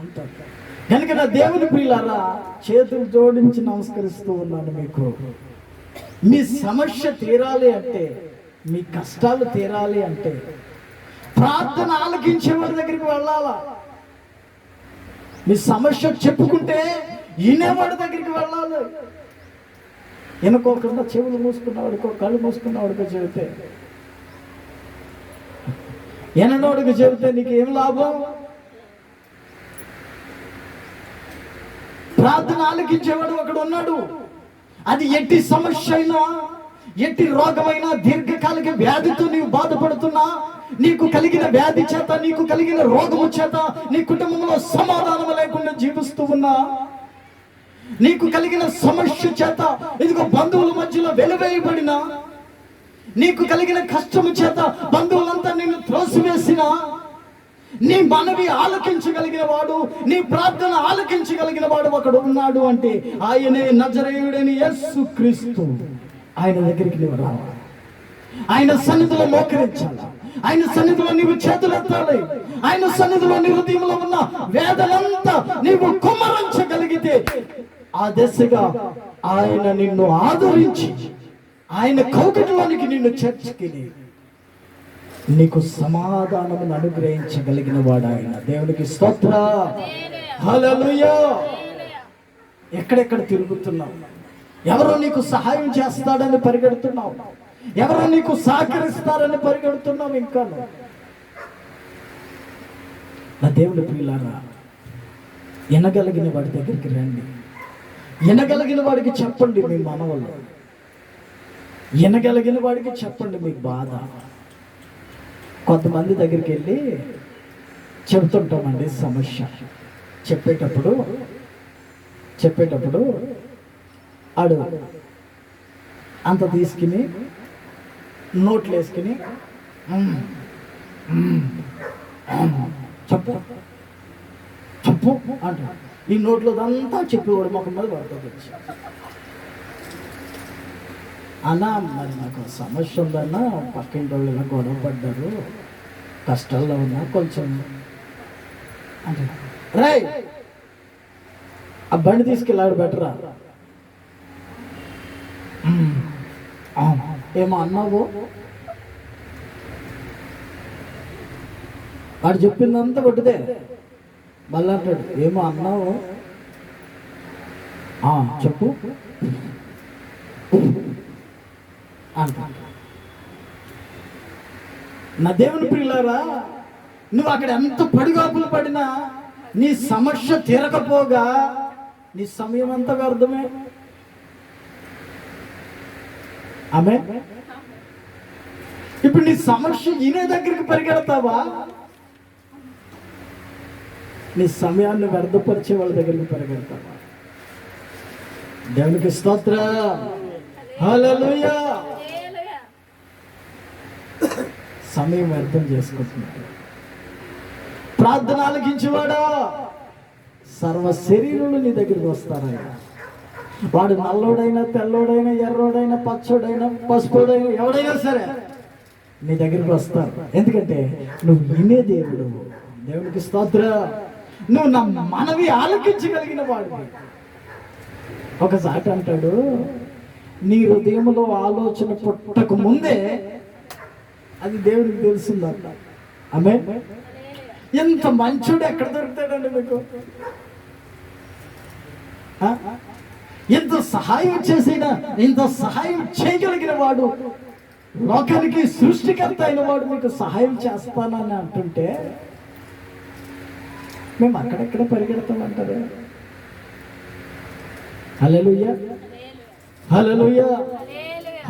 ఉంటుంది. కనుక నా దేవుని ప్రియులారా, చేతులు జోడించి నమస్కరిస్తూ ఉన్నాను. మీకు మీ సమస్య తీరాలి అంటే, మీ కష్టాలు తీరాలి అంటే ప్రార్థన ఆలకించేవాడి దగ్గరికి వెళ్ళాలా. మీ సమస్య చెప్పుకుంటే వినేవాడి దగ్గరికి వెళ్ళాలి. వినుకోకుండా చెవులు మూసుకున్నవాడికో కళ్ళు మూసుకున్నవాడికో చెబితే, విననోడికి చెబితే నీకు ఏం లాభం? ప్రార్థన ఆలకించేవాడు ఒకడు ఉన్నాడు. అది ఎట్టి సమస్య అయినా, ఎట్టి రోగమైనా, దీర్ఘకాలిక వ్యాధితో నీవు బాధపడుతున్నా, నీకు కలిగిన వ్యాధి చేత, నీకు కలిగిన రోగము చేత నీ కుటుంబంలో సమాధానం లేకుండా జీవిస్తూ ఉన్నా, నీకు కలిగిన సమస్య చేత ఇదిగో బంధువుల మధ్యలో వెలువేయబడినా, నీకు కలిగిన కష్టము చేత బంధువులంతా నిన్ను త్రోసివేసిన, నీ మనవి ఆలకించగలిగిన వాడు, నీ ప్రార్థన ఆలకించగలిగిన వాడు ఒకడు ఉన్నాడు అంటే ఆయనే నజరేయుడైన యేసుక్రీస్తు. ఆయన దగ్గరికి నీవు రావాలి. ఆయన సన్నిధిలో మోకరించాలి. ఆయన సన్నిధిలో నీవు చేతులెత్తాలి. ఆయన సన్నిధిలో నీ హృదయంలో ఉన్న వేదనంతా నీవు కుమ్మరించగలిగితే ఆ దశగా ఆయన నిన్ను ఆదరించి ఆయన కౌకటిలోనికి నిన్ను చేర్చుకుని నీకు సమాధానమును అనుగ్రహించగలిగిన వాడు ఆయన. దేవునికి స్తోత్రం, హల్లెలూయా. ఎక్కడెక్కడ తిరుగుతున్నావు? ఎవరో నీకు సహాయం చేస్తాడని పరిగెడుతున్నావు, ఎవరో నీకు సహకరిస్తారని పరిగెడుతున్నావు. ఇంకా నా దేవుని ప్రియులారా, వినగలిగిన వాడి దగ్గరికి రండి. వినగలిగిన వాడికి చెప్పండి మీ మనవలు, వినగలిగిన వాడికి చెప్పండి మీ బాధ. కొంతమంది దగ్గరికి వెళ్ళి చెబుతుంటామండి సమస్య. చెప్పేటప్పుడు ఆడు అంత తీసుకుని నోట్లు వేసుకుని చెప్పు చెప్పు అంట. ఈ నోట్లో అంతా చెప్పేవాడు మొక్క మీద పడుతుంది. అన్నా మరి నాకు సమస్య ఉందన్నా, పక్కింటి వాళ్ళు ఇలా గొడవ పడ్డారు, కష్టాల్లో ఉన్నా కొంచెం అంటే, రే ఆ బండి తీసుకెళ్ళాడు బెటరా. ఏమో అన్నావు? వాడు చెప్పిందంతా కొట్టిదే. మళ్ళీ అంటాడు, ఏమో అన్నావు? చెప్పు అంట. నా దేవుని ప్రియులారా, నువ్వు అక్కడ ఎంత పడిగాపులు పడినా నీ సమస్య తీరకపోగా నీ సమయం అంతా వ్యర్థమే. ఆమె ఇప్పుడు నీ సమస్య ఈయన దగ్గరికి పరిగెడతావా? నీ సమయాన్ని వ్యర్థపరిచే వాళ్ళ దగ్గరికి పరిగెడతావా? దేవునికి స్తోత్రం, హల్లెలూయా. సమయం వ్యర్థం చేసుకుంటున్నాడు. ప్రార్థన ఆలకించేవాడా, సర్వ శరీరులు నీ దగ్గరికి వస్తారయ్యా. వాడు నల్లోడైనా, తెల్లోడైనా, ఎర్రోడైనా, పచ్చోడైనా, పసుపుడైనా, ఎవడైనా సరే నీ దగ్గరికి వస్తారు. ఎందుకంటే నువ్వు వినే దేవుడు. దేవునికి స్తోత్రం. నువ్వు నా మనవి ఆలకించగలిగిన వాడు. ఒకసారి అంటాడు, నీ హృదయంలో ఆలోచన పుట్టక ముందే అది దేవునికి తెలుస్తుందంట. ఆమె ఇంత మంచోడు ఎక్కడ దొరుకుతాడండి మీకు? ఇంత సహాయం చేసిన, ఇంత సహాయం చేయగలిగిన వాడు, లోకానికి సృష్టికర్త అయిన వాడు మీకు సహాయం చేస్తానని అంటుంటే మేము అక్కడెక్కడ పరిగెడతామంటారు. హల్లెలూయా, హల్లెలూయా,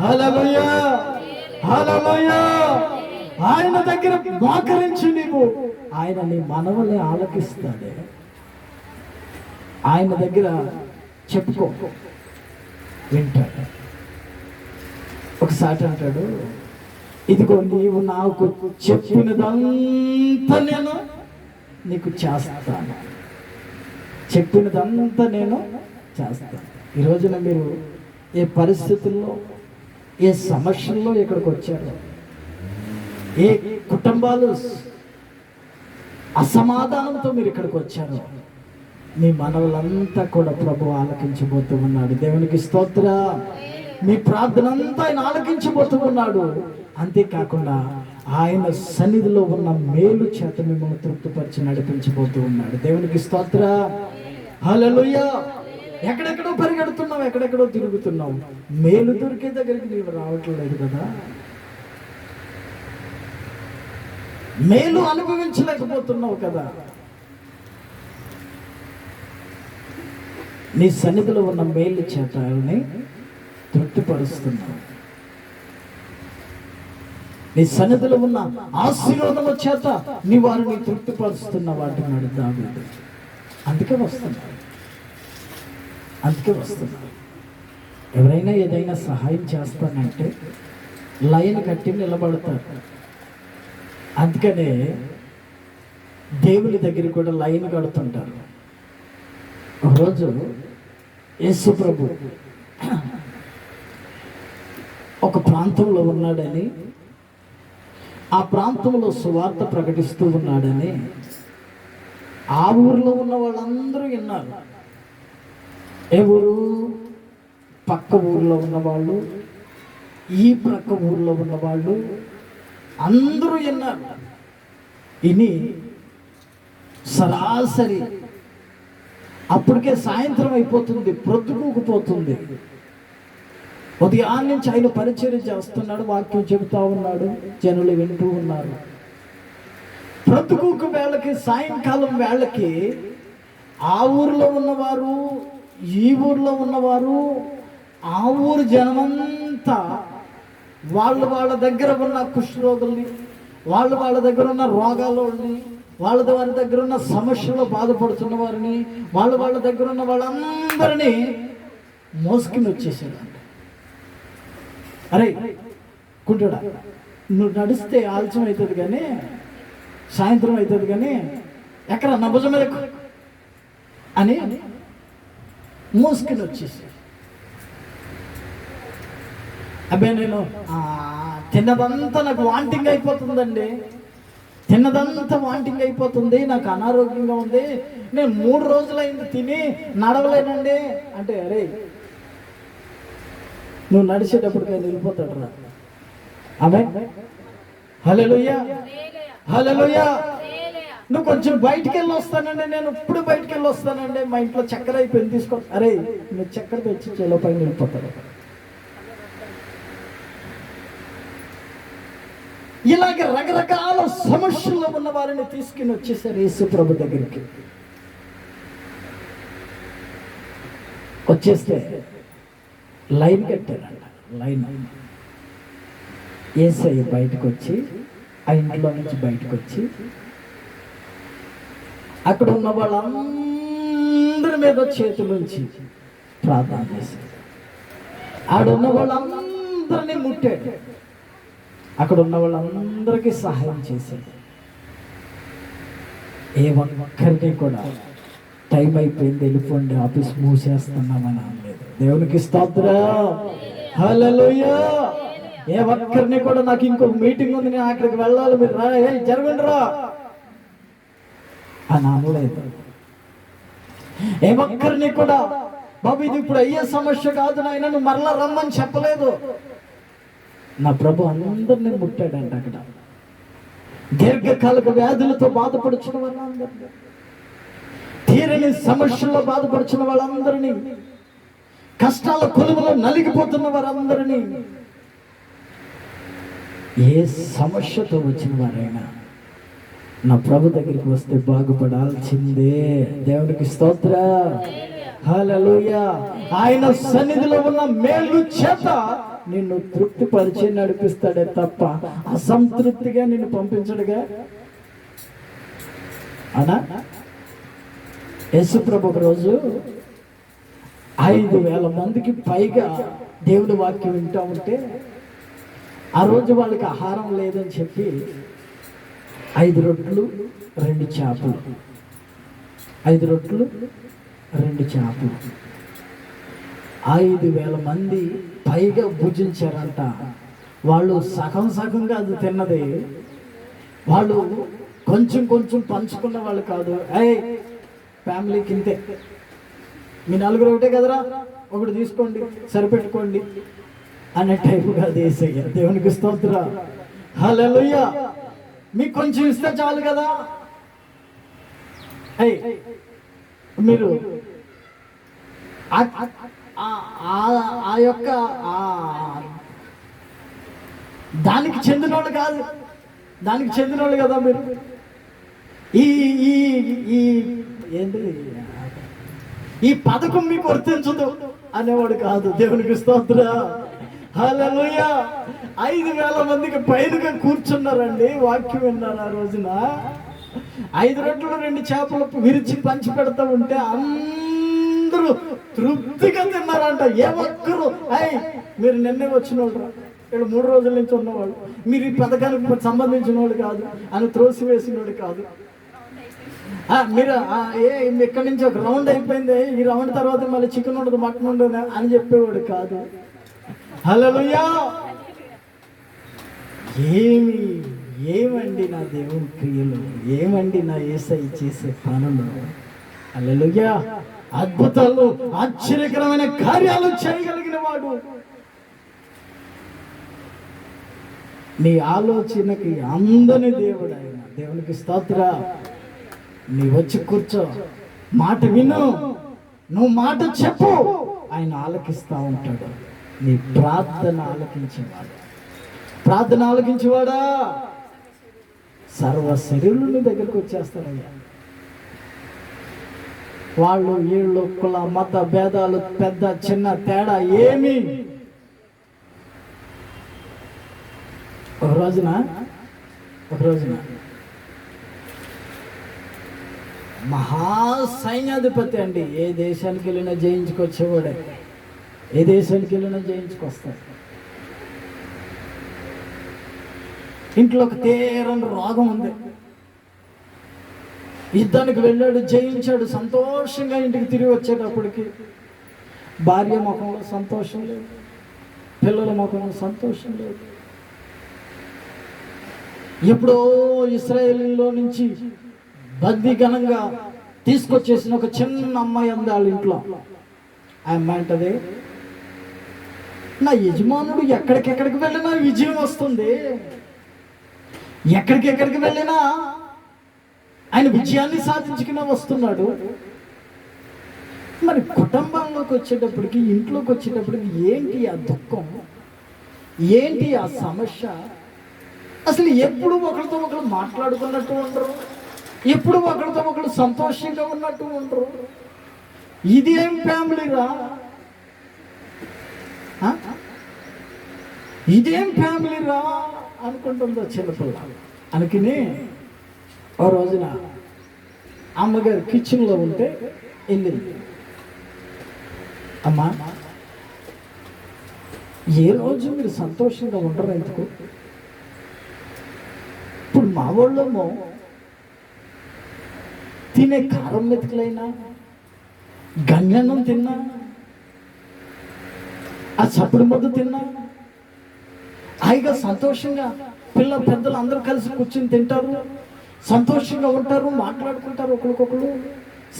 హల్లెలూయా, హల్లెలూయా. ఆయన దగ్గర మోకరించి నీవు, ఆయన నీ మనవల్ని ఆలకిస్తాడే. ఆయన దగ్గర చెప్పుకో, వింటాడు. ఒకసారి అంటాడు, ఇదిగో నీవు నాకు చెప్పినదంతా నేను నీకు చేస్తాను, చెప్పినదంతా నేను చేస్తాను. ఈ రోజున మీరు ఏ పరిస్థితుల్లో, ఏ సమస్యల్లో ఇక్కడికి వచ్చారో, ఏ కుటుంబాలు అసమాధానంతో మీరు ఇక్కడికి వచ్చారో, మీ మనవులంతా కూడా ప్రభు ఆలకించబోతూ ఉన్నాడు. దేవునికి స్తోత్ర. మీ ప్రార్థన అంతా ఆయన ఆలకించబోతూ ఉన్నాడు. అంతేకాకుండా ఆయన సన్నిధిలో ఉన్న మేలు చేత మిమ్మల్ని తృప్తిపరిచి నడిపించబోతూ ఉన్నాడు. దేవునికి స్తోత్ర. హల్లెలూయా. ఎక్కడెక్కడో పరిగెడుతున్నావు, ఎక్కడెక్కడో తిరుగుతున్నావు, మేలు దొరికే దగ్గరికి నీవు రావట్లేదు కదా. మేలు అనుభవించలేకపోతున్నావు కదా. నీ సన్నిధిలో ఉన్న మేలు చేత ఆయన్ని తృప్తిపరుస్తున్నావు. నీ సన్నిధిలో ఉన్న ఆశీర్వాదముల చేత నీ వారిని తృప్తిపరుస్తున్నావు అంటున్నాడు దావీదు. అందుకే వస్తున్నాడు, అందుకే వస్తున్నాడు. ఎవరైనా ఏదైనా సహాయం చేస్తానంటే లైన్ కట్టి నిలబడతారు. అందుకనే దేవుని దగ్గర కూడా లైన్ కడుతుంటారు. ఒకరోజు యేసు ప్రభు ఒక ప్రాంతంలో ఉన్నాడని, ఆ ప్రాంతంలో సువార్త ప్రకటిస్తూ ఉన్నాడని ఆ ఊరిలో ఉన్న వాళ్ళందరూ విన్నారు. ఏ ఊరు? పక్క ఊరిలో ఉన్నవాళ్ళు, ఈ ప్రక్క ఊరిలో ఉన్నవాళ్ళు అందరూ విన్నారు. విని సరాసరి అప్పటికే సాయంత్రం అయిపోతుంది, ప్రొద్దుకూకుపోతుంది. ఉదయాన్నే నుంచి ఆయన పరిచర్య చేస్తున్నాడు, వాక్యం చెబుతా ఉన్నాడు, జనులు వింటూ ఉన్నారు. ప్రొద్దుకూకు వేళకి, సాయంకాలం వేళకి ఆ ఊరిలో ఉన్నవారు, ఈ ఊరిలో ఉన్నవారు, ఆ ఊరు జనమంతా వాళ్ళ దగ్గర ఉన్న కుష్ఠరోగుల్ని, వాళ్ళ దగ్గర ఉన్న రోగాలని, వారి దగ్గర ఉన్న సమస్యలో బాధపడుతున్న వారిని, వాళ్ళ దగ్గర ఉన్న వాళ్ళందరినీ మోసుకుని వచ్చేసాడు. అరే కుంటుడా, నువ్వు నడిస్తే ఆలస్యం అవుతుంది కానీ, సాయంత్రం అవుతుంది కానీ, ఎక్కడ నా భుజం మీద అని మోసుకుని వచ్చేసి, అబ్బాయి నేను తిన్నదంతా నాకు వాంటింగ్ అయిపోతుందండి, తిన్నదంతా వాంటింగ్ అయిపోతుంది, నాకు అనారోగ్యంగా ఉంది, నేను 3 రోజులైంది తిని నడవలేనండి అంటే, అరే నువ్వు నడిచేటప్పటికి ఆయన వెళ్ళిపోతాడు రా. ఆమె హల్లెలూయా, హల్లెలూయా. నువ్వు కొంచెం బయటికి వెళ్ళి వస్తానండి, నేను ఇప్పుడు బయటికి వెళ్ళి వస్తానండి, మా ఇంట్లో చక్కెర అయిపోయింది తీసుకో, అరే నువ్వు చక్కెర తెచ్చి చేలో పైన వెళ్ళిపోతాడు. ఇలాగ రకరకాల సమస్యల్లో ఉన్న వారిని తీసుకుని వచ్చేసారు యేసు ప్రభు దగ్గరికి. వచ్చేస్తే లైన్ కట్టారంట. లైన్ యేసయ్య బయటకు వచ్చి, ఆ ఇంట్లో నుంచి బయటకు వచ్చి, అక్కడ ఉన్న వాళ్ళందరి మీద చేతులుంచి ప్రార్థన చేశాడు. ఆడున్న వాళ్ళందరినీ ముట్టాడు, అక్కడ ఉన్న వాళ్ళందరికీ సహాయం చేశాడు. ఏ ఒక్కరికి కూడా టైం అయిపోయింది వెళ్ళిపోండి ఆఫీస్ మూసేస్తున్నామని అనలేదు. దేవునికి స్తోత్రం, హల్లెలూయా. ఏ ఒక్కరిని కూడా నాకు ఇంకొక మీటింగ్ ఉంది, నేను అక్కడికి వెళ్ళాలి, మీరు రా, జరగండి రా అని అనలేదు. ఏ ఒక్కరిని కూడా బాబు ఇది ఇప్పుడు అయ్యే సమస్య కాదు నాయన, నువ్వు మరలా రమ్మని చెప్పలేదు. నా ప్రభు అందరినీ ముట్టాడంట అక్కడ. దీర్ఘకాలిక వ్యాధులతో బాధపడుచున్న వాళ్ళందరినీ, తీరని సమస్యల్లో బాధపడుచున్న వాళ్ళందరినీ, కష్టాల కొలువులో నలిగిపోతున్న వారందరినీ, ఏ సమస్యతో వచ్చిన వారైనా నా ప్రభు దగ్గరికి వస్తే బాగుపడాల్సిందే. దేవునికి స్తోత్ర, హల్లెలూయా. ఆయన సన్నిధిలో ఉన్న మేలు చేత నిన్ను తృప్తిపరిచి నడిపిస్తాడే తప్ప అసంతృప్తిగా నిన్ను పంపించడుగా. అనా యేసు ప్రభు ఒక రోజు 5,000 మందికి పైగా దేవుని వాక్యం వింటూ ఉంటే, ఆ రోజు వాళ్ళకి ఆహారం లేదని చెప్పి 5 రొట్టెలు 2 చేపలు, 5 రొట్టెలు 2 చేపలు, 5,000 మంది పైగా భుజించారంట. వాళ్ళు సగం సగంగా అది తిన్నది, వాళ్ళు కొంచెం కొంచెం పంచుకున్న వాళ్ళు కాదు. ఫ్యామిలీకి ఇంతే, మీ 4 ఒకటే కదరా, ఒకటి తీసుకోండి సరిపెట్టుకోండి అనే టైపు కాదు యేసయ్య. దేవునికి స్తోత్ర, హల్లెలూయా. మీకు కొంచెం ఇస్తే చాలు కదా. మీరు ఆ యొక్క దానికి చెందినోళ్ళు కాదు, దానికి చెందినోళ్ళు కదా మీరు. ఈ ఈ ఈ ఏంటి ఈ పథకం మీకు వర్తించదు అనేవాడు కాదు. దేవునికి స్తోత్ర, హల్లెలూయా. 5,000 మందికి పైనగా కూర్చున్నారండి, వాక్యం విన్నారు. ఆ రోజున 5 రొట్టెలు 2 చేపలు విరిచి పంచి పెడతా ఉంటే అందరూ తృప్తిగా తిన్నారంట. ఏ ఒక్కరు మీరు నిన్నే వచ్చిన వాళ్ళు, ఇక్కడ 3 రోజుల నుంచి ఉన్నవాళ్ళు, మీరు ఈ పథకానికి సంబంధించిన వాళ్ళు కాదు అని త్రోసివేసినోడు కాదు. మీరు ఇక్కడి నుంచి ఒక రౌండ్ అయిపోయింది, ఈ రౌండ్ తర్వాత మళ్ళీ చికెన్ ఉండదు మటన్ ఉండదు అని చెప్పేవాడు కాదు. హల్లెలూయా. ఏమండి నా దేవుని క్రియలు, ఏమండి నా యేసయ్య చేసే పనులు. హల్లెలూయా. అద్భుతాలు, ఆశ్చర్యకరమైన కార్యాలు చేయగలిగిన వాడు. నీ ఆలోచనకి అందని దేవుడు ఆయన. దేవునికి స్తోత్ర. నీ వచ్చి కూర్చో, మాట విను, నువ్వు మాట చెప్పు, ఆయన ఆలకిస్తా ఉంటాడు. నీ ప్రార్థన ఆలకించేవాడు, ప్రార్థన ఆలకించేవాడా సర్వ శరీరులు నీ దగ్గరకు వచ్చేస్తారయ్యా. వాళ్ళు వీళ్ళు కుల మత భేదాలు పెద్ద చిన్న తేడా ఏమి. ఒక రోజున మహాసైన్యాధిపతి అండి, ఏ దేశానికి వెళ్ళినా జయించుకొచ్చేవాడే, ఏ దేశానికి వెళ్ళినా జయించుకొస్తాడు. ఇంట్లో ఒక తీరని రోగం ఉంది, యుద్ధానికి వెళ్ళాడు, జయించాడు, సంతోషంగా ఇంటికి తిరిగి వచ్చేటప్పటికి భార్య ముఖంలో సంతోషం లేదు, పిల్లల ముఖంలో సంతోషం లేదు. ఎప్పుడో ఇశ్రాయేలులో నుంచి బందీగణంగా తీసుకొచ్చేసిన ఒక చిన్న అమ్మాయి ఉంది వాళ్ళ ఇంట్లో. ఆ అమ్మాయి అంటది, నా యజమానుడు ఎక్కడికెక్కడికి వెళ్ళినా విజయం వస్తుంది, ఎక్కడికెక్కడికి వెళ్ళినా ఆయన విజయాన్ని సాధించుకునే వస్తున్నాడు. మరి కుటుంబంలోకి వచ్చేటప్పటికి, ఇంట్లోకి వచ్చేటప్పటికి ఏంటి ఆ దుఃఖం, ఏంటి ఆ సమస్య? అసలు ఎప్పుడు ఒకరితో ఒకరు మాట్లాడుకున్నట్టు ఉండరు, ఎప్పుడు ఒకరితో ఒకరు సంతోషంగా ఉన్నట్టు ఉండరు. ఇదేం ఫ్యామిలీరా, ఇదేం ఫ్యామిలీరా అనుకుంటుందో చిన్నపిల్ల. అనుకుని ఓ రోజున అమ్మగారు కిచెన్లో ఉంటే వెళ్ళింది. అమ్మా, ఏ రోజు మీరు సంతోషంగా ఉండరు ఎందుకు? ఇప్పుడు మా వాళ్ళేమో తినే కారం మెతుకులైనా, గంగన్నం తిన్నా, ఆ చప్పుడు ముద్ద తిన్నా, హాయిగా సంతోషంగా పిల్ల పెద్దలు అందరూ కలిసి కూర్చుని తింటారు, సంతోషంగా ఉంటారు, మాట్లాడుకుంటారు, ఒకరికొకరు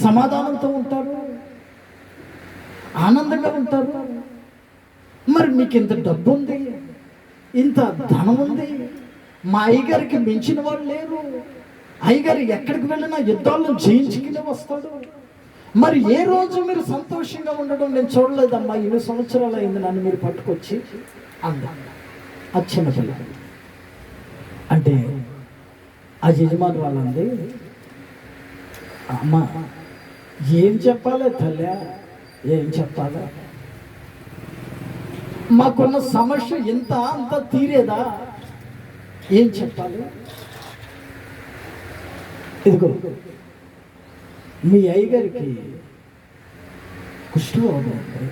సమాధానంతో ఉంటారు, ఆనందంగా ఉంటారు. మరి మీకు ఇంత డబ్బు ఉంది, ఇంత ధనం ఉంది, మా అయ్యగారికి మించిన వాళ్ళు లేరు, అయ్యగారు ఎక్కడికి వెళ్ళినా యుద్ధాలను జయించుకుని వస్తాడు. మరి ఏ రోజు మీరు సంతోషంగా ఉండడం నేను చూడలేదమ్మా, 7 సంవత్సరాలు అయింది నన్ను మీరు పట్టుకొచ్చి అందా ఆ చిన్నపిల్ల. అంటే ఆ యజమాని వాళ్ళంది, అమ్మ ఏం చెప్పాలి తల్లి, ఏం చెప్పాలి, మాకున్న సమస్య ఇంత అంత తీరేదా, ఏం చెప్పాలి? ఇదిగో మీ అయ్యగారికి కుష్ఠరోగం ఉంది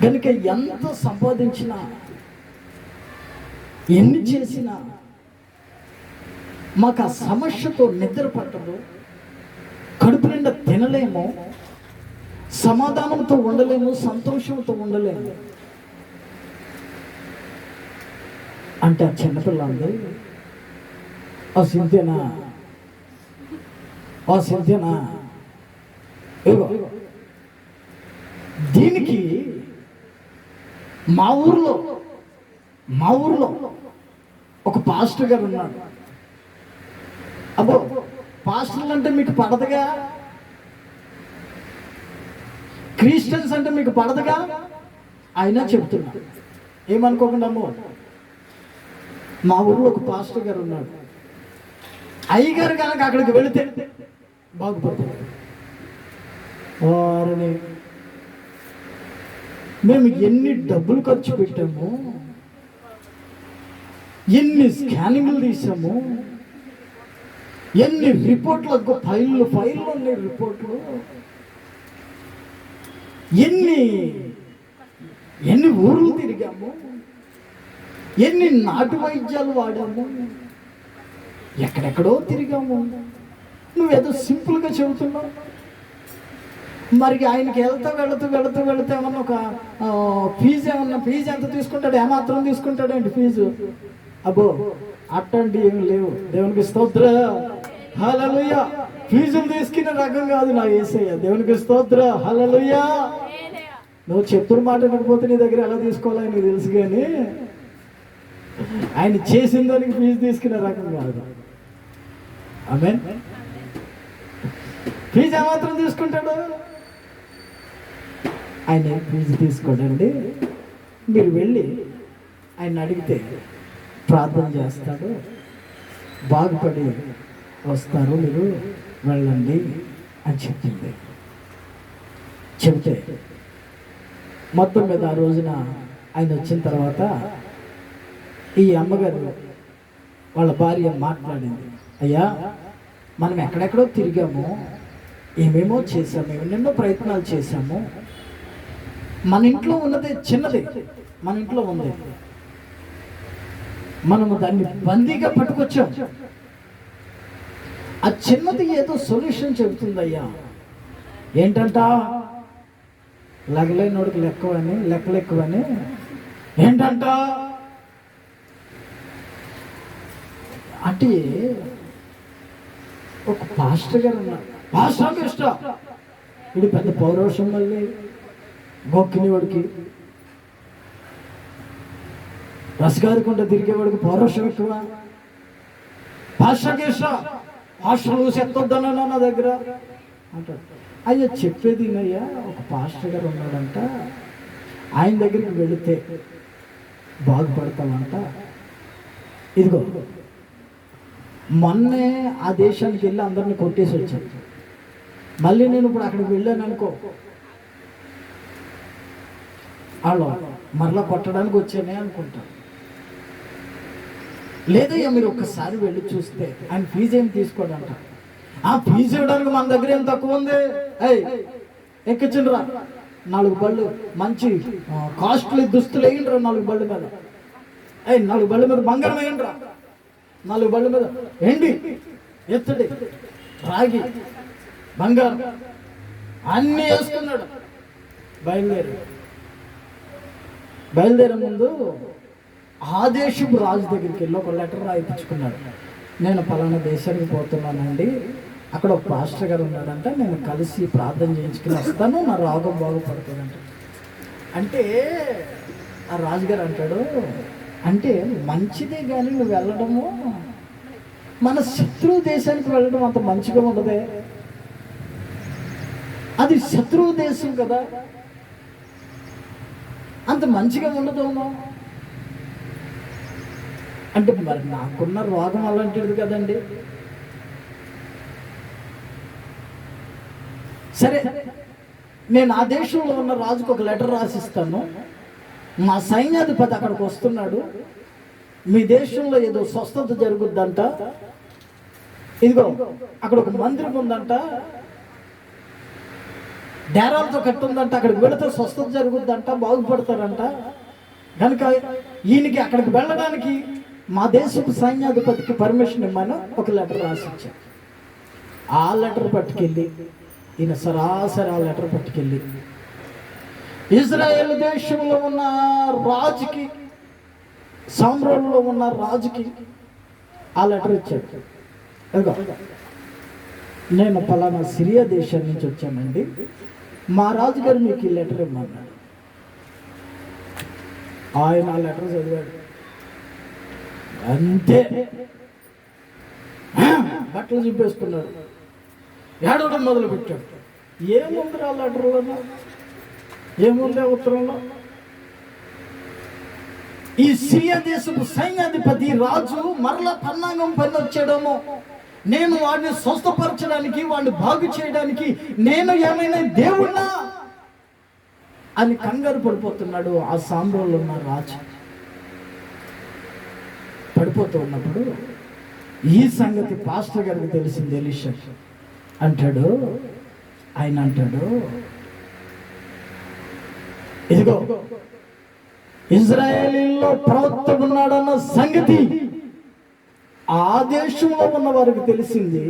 కనుక ఎంత సంపాదించినా ఎన్ని చేసినా మాకు ఆ సమస్యతో నిద్ర పట్టదు, కడుపు నిండా తినలేము, సమాధానంతో ఉండలేము, సంతోషంతో ఉండలేము అంటే ఆ చిన్నపిల్ల అంది, ఆ సింతేనా, ఆ సింతేనా, ఏగో దీనికి మా ఊర్లో ఒక పాస్టర్ గారు ఉన్నాడు. అబ్బో పాస్టర్లు అంటే మీకు పడదుగా, క్రిస్టియన్స్ అంటే మీకు పడదుగా, అయినా చెప్తున్నా ఏమనుకోకుండా. మా ఊర్లో ఒక పాస్టర్ గారు ఉన్నాడు, అయ్యగారు కనుక అక్కడికి వెళితే బాగుపడతాడు. వారిని మేము ఎన్ని డబ్బులు ఖర్చు పెట్టాము, ఎన్ని స్కానింగ్లు తీసాము, ఎన్ని రిపోర్ట్లకు ఫైళ్ళు ఉన్నాయి రిపోర్ట్లు, ఎన్ని ఊర్లు తిరిగాము, ఎన్ని నాటు వైద్యాలు వాడాము, ఎక్కడెక్కడో తిరిగాము. నువ్వేదో సింపుల్గా చెబుతున్నావు. మరి ఆయనకి వెళుతూ ఏమన్నా ఒక ఫీజు ఎంత తీసుకుంటాడు, ఏమాత్రం తీసుకుంటాడు అండి ఫీజు? అబ్బో అట్టండి ఏమి లేవు. దేవునికి స్తోత్ర, హల్లెలూయా. ఫీజులు తీసుకునే రకం కాదు నా యేసయ్య. దేవునికి స్తోత్ర, హల్లెలూయా. నువ్వు చెప్పుడు మాట వినకపోతే నీ దగ్గర ఎలా తీసుకోవాలో నీకు తెలుసు, కానీ ఆయన చేసిన దానికి ఫీజు తీసుకునే రకం కాదు. ఆమేన్. ఫీజు ఏమాత్రం తీసుకుంటాడు? ఆయన ఫీజు తీసుకోడండి. మీరు వెళ్ళి ఆయన అడిగితే ప్రార్థన చేస్తాడు, బాగుపడి వస్తారు, మీరు వెళ్ళండి అని చెప్పింది. చెబితే మొత్తం మీద ఆ రోజున ఆయన వచ్చిన తర్వాత ఈ అమ్మగారు వాళ్ళ భార్య మాట్లాడింది, అయ్యా మనం ఎక్కడెక్కడో తిరిగాము, ఏమేమో చేసాము, ఎన్నెన్నో ప్రయత్నాలు చేశాము, మన ఇంట్లో ఉన్నది చిన్నది, మన ఇంట్లో ఉంది, మనము దాన్ని బందీగా పట్టుకొచ్చాం, ఆ చిన్నది ఏదో సొల్యూషన్ చెబుతుందయ్యా. ఏంటంట? లెక్కలేనోడికి లెక్కలు ఎక్కువని. ఏంటంట అంటే ఒక పాస్టర్ గారు ఉన్నారు, పాస్టర్ ఇష్టం, ఇది పెద్ద పౌరోషం, మళ్ళీ గొక్కినవాడికి రసగారుకుంటూ తిరిగేవాడికి పౌరోషం ఎక్కువ. పాస్టర్కి ఇష్టం, పాస్టర్లు చెత్తొద్దన్నా నా దగ్గర అంటాడు. అయ్యా చెప్పేది అయ్యా, ఒక పాస్టర్ గారు ఉన్నాడంట, ఆయన దగ్గరికి వెళితే బాగుపడతామంట. ఇదిగో మొన్నే ఆ దేశానికి వెళ్ళి అందరిని కొట్టేసి వచ్చాను, మళ్ళీ నేను ఇప్పుడు అక్కడికి వెళ్ళాను అనుకో, వాళ్ళు మరలా కొట్టడానికి వచ్చానే అనుకుంటాను. లేదయ్యా మీరు ఒక్కసారి వెళ్ళి చూస్తే ఆయన ఫీజు ఏం తీసుకోడంట. ఆ ఫీజు ఇవ్వడానికి మన దగ్గర ఏం తక్కువ ఉంది? ఎక్కించండిరా 4 బళ్ళు, మంచి కాస్ట్లీ దుస్తులు వేయండిరా 4 బళ్ళ మీద, 4 బళ్ళ మీద బంగారం వేయండిరా, 4 బళ్ళ మీద ఎండి ఎత్తడి రాగి బంగారం అన్నీ వేసుకున్నాడు. బయలుదేరే ముందు ఆ దేశపు రాజు దగ్గరికి వెళ్ళి ఒక లెటర్ రాయించుకున్నాడు. నేను పలానా దేశానికి పోతున్నానండి, అక్కడ ఒక పాస్టర్ గారు ఉన్నాడంట, నేను కలిసి ప్రార్థన చేయించుకుని వస్తాను, నా రోగం బాగుపడుతుందంట. అంటే ఆ రాజుగారు అంటాడు, అంటే మంచిదే కానీ నువ్వు వెళ్ళడము మన శత్రువు దేశానికి వెళ్ళడం అంత మంచిగా ఉండదే, అది శత్రువు దేశం కదా, అంత మంచిగా ఉండదేమో అంటే. మరి నాకున్న రోగం అలాంటిది కదండి. సరే, నేను ఆ దేశంలో ఉన్న రాజుకు ఒక లెటర్ రాసిస్తాను, మా సైన్యాధిపతి అక్కడికి వస్తున్నాడు, మీ దేశంలో ఏదో స్వస్థత జరుగుద్దంట, ఇదిగో అక్కడ ఒక మందిరం ఉందంట, డేరాలతో కట్టుందంట, అక్కడికి వెళితే స్వస్థత జరుగుద్దంట, బాగుపడతారంట, కనుక ఈయనకి అక్కడికి వెళ్ళడానికి మా దేశపు సైన్యాధిపతికి పర్మిషన్ ఇమ్మని ఒక లెటర్ రాసిచ్చాను. ఆ లెటర్ పట్టుకెళ్ళి ఈయన సరాసరి ఆ లెటర్ పట్టుకెళ్ళి ఇజ్రాయేల్ దేశంలో ఉన్న రాజుకి, సామ్రాజ్యంలో ఉన్న రాజుకి ఆ లెటర్ ఇచ్చాడు. నేను పలానా సిరియా దేశం నుంచి వచ్చానండి, మా రాజుగారు మీకు ఈ లెటర్ ఇమ్మన్నాడు. ఆయన ఆ లెటర్ చదివాడు, అంతే బట్టలు చింపేసుకున్నాడు, ఏడవడం మొదలు పెట్టాడు. ఏముంది ఆ లెటర్లో, ఏముంది ఉత్తరంలో? ఈ సిరియా దేశపు సైన్యాధిపతి రాజు మరలా పన్నాగం పని వచ్చాడేమో, నేను వాడిని స్వస్థపరచడానికి, వాడిని బాగు చేయడానికి నేను ఏమైనా దేవుణ్ణా అని కంగారు పడిపోతున్నాడు. ఆ సామ్రాజ్యంలో ఉన్న రాజు పడిపోతూ ఉన్నప్పుడు ఈ సంగతి పాస్టర్ గారికి తెలిసింది. ఎలీషా అంటాడు, ఆయన అంటాడు, ఇదిగో ఇజ్రాయేలీలో ప్రవక్త ఉన్నాడన్న సంగతి ఆ దేశంలో ఉన్న వారికి తెలిసింది,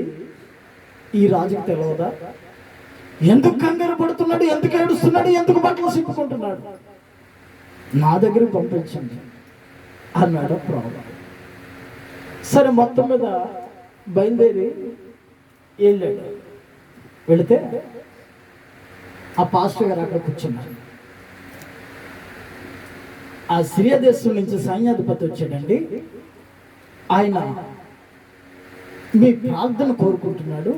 ఈ రాజుకి తెలియదా? ఎందుకు కంగారు పడుతున్నాడు, ఎందుకు ఏడుస్తున్నాడు, ఎందుకు బట్టలు సిప్పుకుంటున్నాడు? నా దగ్గరికి పంపించండి అన్నాడు ప్రవక్త. సరే, మొత్తం మీద బయలుదేరి వెళ్ళాడు. వెళితే ఆ పాస్టర్ గారు అక్కడ కూర్చున్నారు. ఆ సిరియా దేశం నుంచి సైన్యాధిపతి వచ్చాడండి. ఆయన మీ ప్రార్థన కోరుకుంటున్నాడు,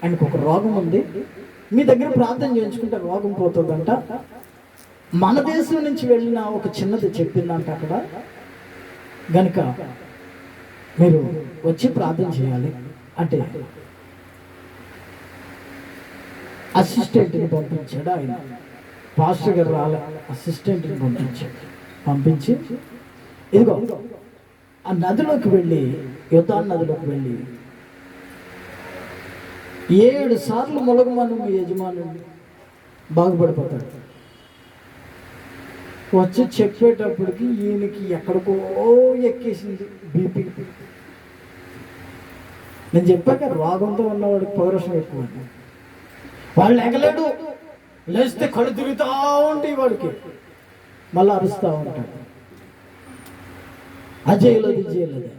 ఆయనకు ఒక రోగం ఉంది, మీ దగ్గర ప్రార్థన చేయించుకుంటే రోగం పోతుందంట. మన దేశం నుంచి వెళ్ళిన ఒక చిన్నది చెప్పిందంట అక్కడ, గనుక మీరు వచ్చి ప్రార్థన చేయాలి అంటే అసిస్టెంట్ని పంపించాడు ఆయన. పాస్టర్ గారు రాలే, అసిస్టెంట్ని పంపించి ఇదిగో ఆ నదిలోకి వెళ్ళి, యోర్దాను నదిలోకి వెళ్ళి 7 సార్లు మొలగమను మీ యజమానుడు బాగుపడిపోతాడు. వచ్చి చెప్పేటప్పటికి ఈయనకి ఎక్కడికో ఎక్కేసింది బీపీ. నేను చెప్పాక రోగంతో ఉన్నవాడికి పౌరుషం ఎక్కువ, వాళ్ళు ఎగలేడు, లేస్తే కళ్ళు తిరుగుతూ ఉంటాయి వాడికి, మళ్ళీ అరుస్తూ ఉంటాడు, అజయలేదు ఇజయలేదు.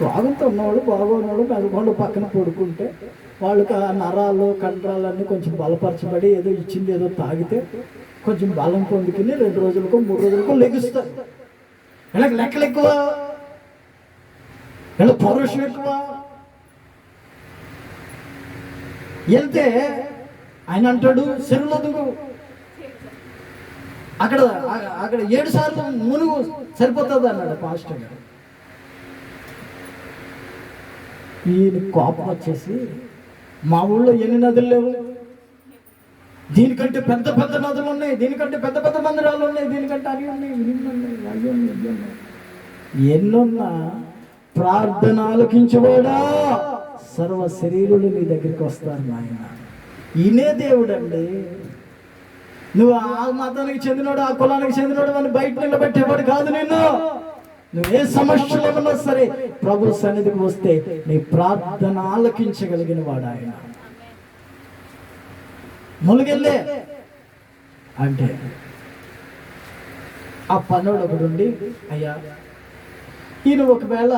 రోగంతో ఉన్నవాడు బాగున్నాడు నలుగొండ పక్కన పడుకుంటే వాళ్ళకి ఆ నరాలు కండరాలన్నీ కొంచెం బలపరచబడి ఏదో ఇచ్చింది ఏదో తాగితే కొంచెం బలం పొందుకుని 2 రోజులకో 3 రోజులకో లెగుస్తారు. వీళ్ళకి లెక్కలు ఎక్కువ, వీళ్ళ పౌరుషం ఎక్కువ. వెళ్తే ఆయన అంటాడు, చెరువులో దిగు, అక్కడ 7 సార్లు మునుగు సరిపోతుంది అన్నాడు పాస్టర్ గారు. ఈయన కోపం వచ్చేసి, మా ఊళ్ళో ఎన్ని నదులు లేవు, దీనికంటే పెద్ద పెద్ద నదులు ఉన్నాయి, దీనికంటే పెద్ద పెద్ద మందిరాలు ఉన్నాయి, దీనికంటే అవి ఉన్నాయి, అవి ఉన్నాయి, ఎన్నున్నా ప్రార్థన ఆలకించబోడా సర్వ శరీరులు నీ దగ్గరికి వస్తారు నాయన. ఈయనే దేవుడు అండి. నువ్వు ఆ మతానికి చెందినోడు, ఆ కులానికి చెందినోడు అని బయట నిలబెట్టేవాడు కాదు. నువ్వు ఏ సమస్యలు ఏమన్నా సరే ప్రభు సన్నిధికి వస్తే నీ ప్రార్థన ఆలకించగలిగిన వాడు ఆయన. ములుగెళ్ళే అంటే ఆ పనుడు ఒకడుండి, అయ్యా ఈయన ఒకవేళ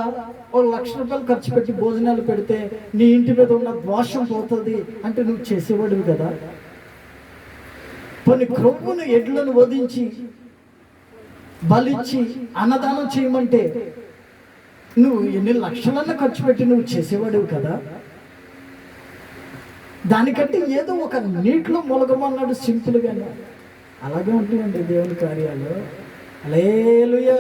1 లక్ష రూపాయలు ఖర్చు పెట్టి భోజనాలు పెడితే నీ ఇంటి మీద ఉన్న దోషం పోతుంది అంటే నువ్వు చేసేవాడివి కదా. కొన్ని క్రొవ్వును ఎడ్లను వధించి బలిచ్చి అన్నదానం చేయమంటే నువ్వు ఎన్ని లక్షలన్నా ఖర్చు పెట్టి నువ్వు చేసేవాడివి కదా. దానికంటే ఏదో ఒక నీటిలో మొలగమన్నాడు సింపుల్గానే. అలాగే ఉంటాయండి దేవుని కార్యాలు. హల్లెలూయా.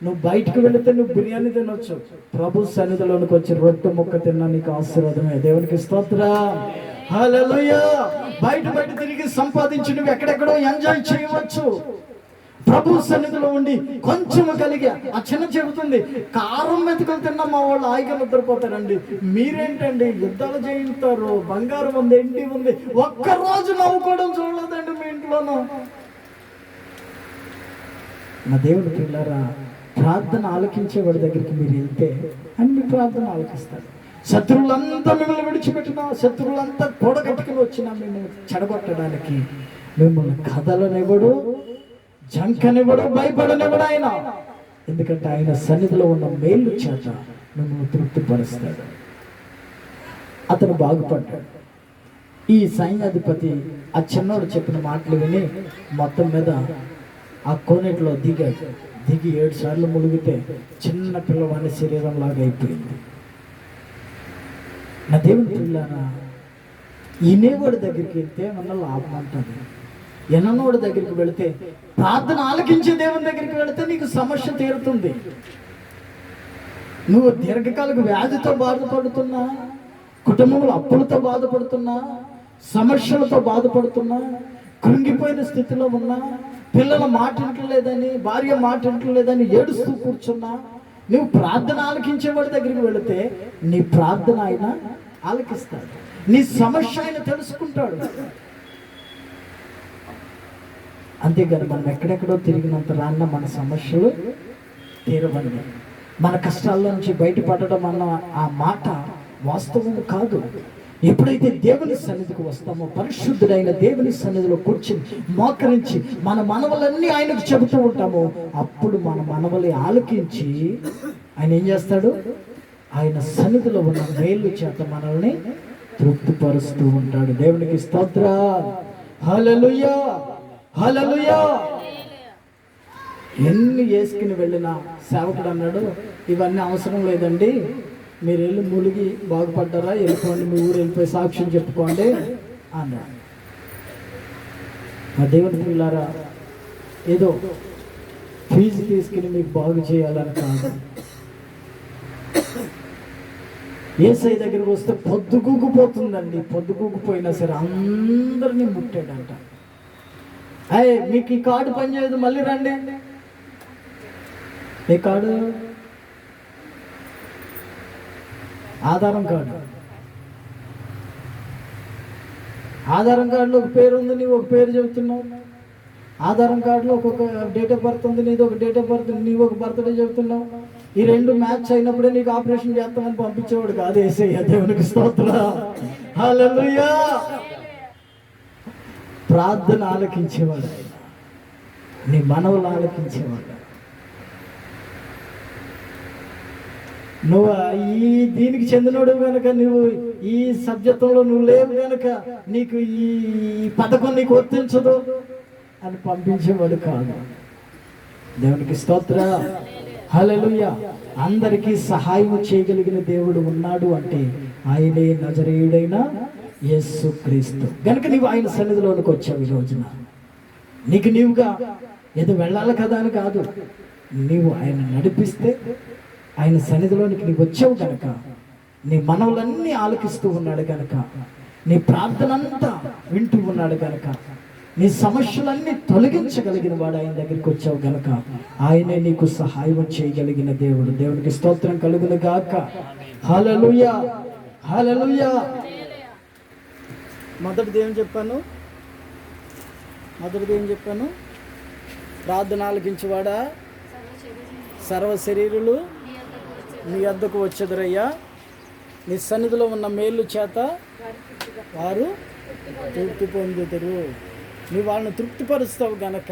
నువ్వు బయటకు వెళితే నువ్వు బిర్యానీ తినొచ్చు, ప్రభు సన్నిధిలోనికి వచ్చి రొట్టె ముక్క తిన్నా నీకు ఆశీర్వాదమే. దేవునికి స్తోత్రం. హల్లెలూయా. బయట తిరిగి సంపాదించి నువ్వు ఎక్కడెక్కడో ఎంజాయ్ చేయవచ్చు. ప్రభు సన్నిధిలో ఉండి కొంచెము కలిగి ఆ చిన్న చెబుతుంది, కారం మెతుకులు తిన్నా మా వాళ్ళు హాయిగా నిద్రపోతారండి. మీరేంటండి యుద్ధాలు చేయిస్తారు, బంగారం ఉంది, ఇంటి ఉంది, ఒక్కరోజు నవ్వుకోవడం చూడలేదండి మీ ఇంట్లోనూ. నా దేవుడు పిల్లరా, ప్రార్థన ఆలకించేవాడి దగ్గరికి మీరు వెళ్తే అన్ని ప్రార్థన ఆలకిస్తారు. శత్రువులంతా మిమ్మల్ని విడిచిపెట్టినా, శత్రువులంతా కూడగట్టుకుని వచ్చినా మిమ్మల్ని చెడగొట్టడానికి మిమ్మల్ని కథలనివ్వడు, జంకనివ్వడు, భయపడనివ్వడు ఆయన. ఎందుకంటే ఆయన సన్నిధిలో ఉన్న మేలు చేత మిమ్మల్ని తృప్తిపరుస్తాడు. అతను బాగుపడ్డాడు. ఈ సైన్యాధిపతి ఆ చిన్నోడు చెప్పిన మాటలు విని మొత్తం మీద ఆ కోనేటిలో దిగాడు. దిగి 7 సార్లు మునిగితే చిన్న పిల్లవాడి శరీరం లాగా అయిపోయింది. నా దేవుని పిల్లరా, ఈనేవాడి దగ్గరికి వెళ్తే మన లాభం ఉంటుంది. ఎన్నోడి దగ్గరికి వెళితే, ప్రార్థన ఆలకించే దేవుని దగ్గరికి వెళితే నీకు సమస్య తీరుతుంది. నువ్వు దీర్ఘకాలిక వ్యాధితో బాధపడుతున్నా, కుటుంబంలో అప్పులతో బాధపడుతున్నా, సమస్యలతో బాధపడుతున్నా, కృంగిపోయిన స్థితిలో ఉన్నా, పిల్లల మాట వింటలేదని, భార్య మాట వింటలేదని ఏడుస్తూ కూర్చున్నా, నువ్వు ప్రార్థన ఆలకించేవాడి దగ్గరికి వెళితే నీ ప్రార్థన ఆయన ఆలకిస్తాడు. నీ సమస్య ఆయన తెలుసుకుంటాడు. అంతేగాని మనం ఎక్కడెక్కడో తిరిగినంత రాన్న మన సమస్యలు తీరవండి. మన కష్టాల్లో నుంచి బయటపడడం అన్న ఆ మాట వాస్తవం కాదు. ఎప్పుడైతే దేవుని సన్నిధికి వస్తామో, పరిశుద్ధుడైన దేవుని సన్నిధిలో కూర్చుని మోకరించి మన మనవలన్నీ ఆయనకు చెబుతూ ఉంటామో, అప్పుడు మన మనవలి ఆలకించి ఆయన ఏం చేస్తాడు? ఆయన సన్నిధిలో ఉన్న మేలు చేత మనల్ని తృప్తిపరుస్తూ ఉంటాడు. దేవునికి స్తోత్రం. హల్లెలూయా, హల్లెలూయా. ఎన్ని వేసుకుని వెళ్ళిన సేవకుడు అన్నాడు, ఇవన్నీ అవసరం లేదండి, మీరు వెళ్ళి ములిగి బాగుపడ్డారా, వెళ్ళిపోండి, మీ ఊరు వెళ్ళిపోయి సాక్ష్యం చెప్పుకోండి అన్నాడు. మా దేవుని పిల్లారా, ఏదో ఫీజు తీసుకుని మీకు బాగు చేయాలని కాదు. యేసయ్య దగ్గరికి వస్తే పొద్దుగూకుపోతుందండి. పొద్దుగూకుపోయినా సరే అందరినీ ముట్టాడంట. అయ్యే మీకు ఈ కార్డు పనిచేయదు, మళ్ళీ రండి. ఏ కార్డు? ఆధారం కార్డు. ఆధారం కార్డులో ఒక పేరు ఉంది, నీవు ఒక పేరు చెబుతున్నావు. ఆధారం కార్డులో ఒక్కొక్క డేట్ ఆఫ్ బర్త్ ఉంది, నీది ఒక డేట్ ఆఫ్ బర్త్, నీవు ఒక బర్త్డే చెబుతున్నావు. ఈ రెండు మ్యాచ్ అయినప్పుడే నీకు ఆపరేషన్ చేస్తామని పంపించేవాడు కాదు యేసయ్య. దేవునికి స్తోత్రం. హల్లెలూయా. ప్రార్థన ఆలకించేవాడు, నీ మనవులు ఆలకించేవాడు. నువ్వు ఈ దీనికి చెందినోడు కనుక, నువ్వు ఈ సబ్జెక్టులో నువ్వు లేవు కనుక నీకు ఈ పథకం నీకు వర్తించదు అని పంపించేవాడు కాదు. దేవునికి స్తోత్రం. హల్లెలూయా. అందరికీ సహాయం చేయగలిగిన దేవుడు ఉన్నాడు అంటే ఆయనే నజరేయుడైన యేసుక్రీస్తు. కనుక నీవు ఆయన సన్నిధిలోనికి వచ్చావు. ఈ రోజున నీకు నీవుగా ఏదో వెళ్ళాలి కదా అని కాదు, నీవు ఆయన నడిపిస్తే ఆయన సన్నిధిలోనికి నీవు వచ్చావు కనుక, నీ మనవులన్నీ ఆలకిస్తూ ఉన్నాడు కనుక, నీ ప్రార్థన అంతా వింటూ ఉన్నాడు కనుక, నీ సమస్యలన్నీ తొలగించగలిగిన వాడు ఆయన దగ్గరికి వచ్చావు కనుక, ఆయనే నీకు సహాయం చేయగలిగిన దేవుడు. దేవునికి స్తోత్రం కలుగును గాక. హల్లెలూయా, హల్లెలూయా. మొదటిది ఏం చెప్పాను? ప్రార్థన ఆలకించేవాడా, సర్వ శరీరులు నీ వద్దకు వచ్చెదరయ్యా, నీ సన్నిధిలో ఉన్న మేలు చేత వారు తృప్తి పొందుతారు. నీ వాళ్ళని తృప్తిపరుస్తావు గనక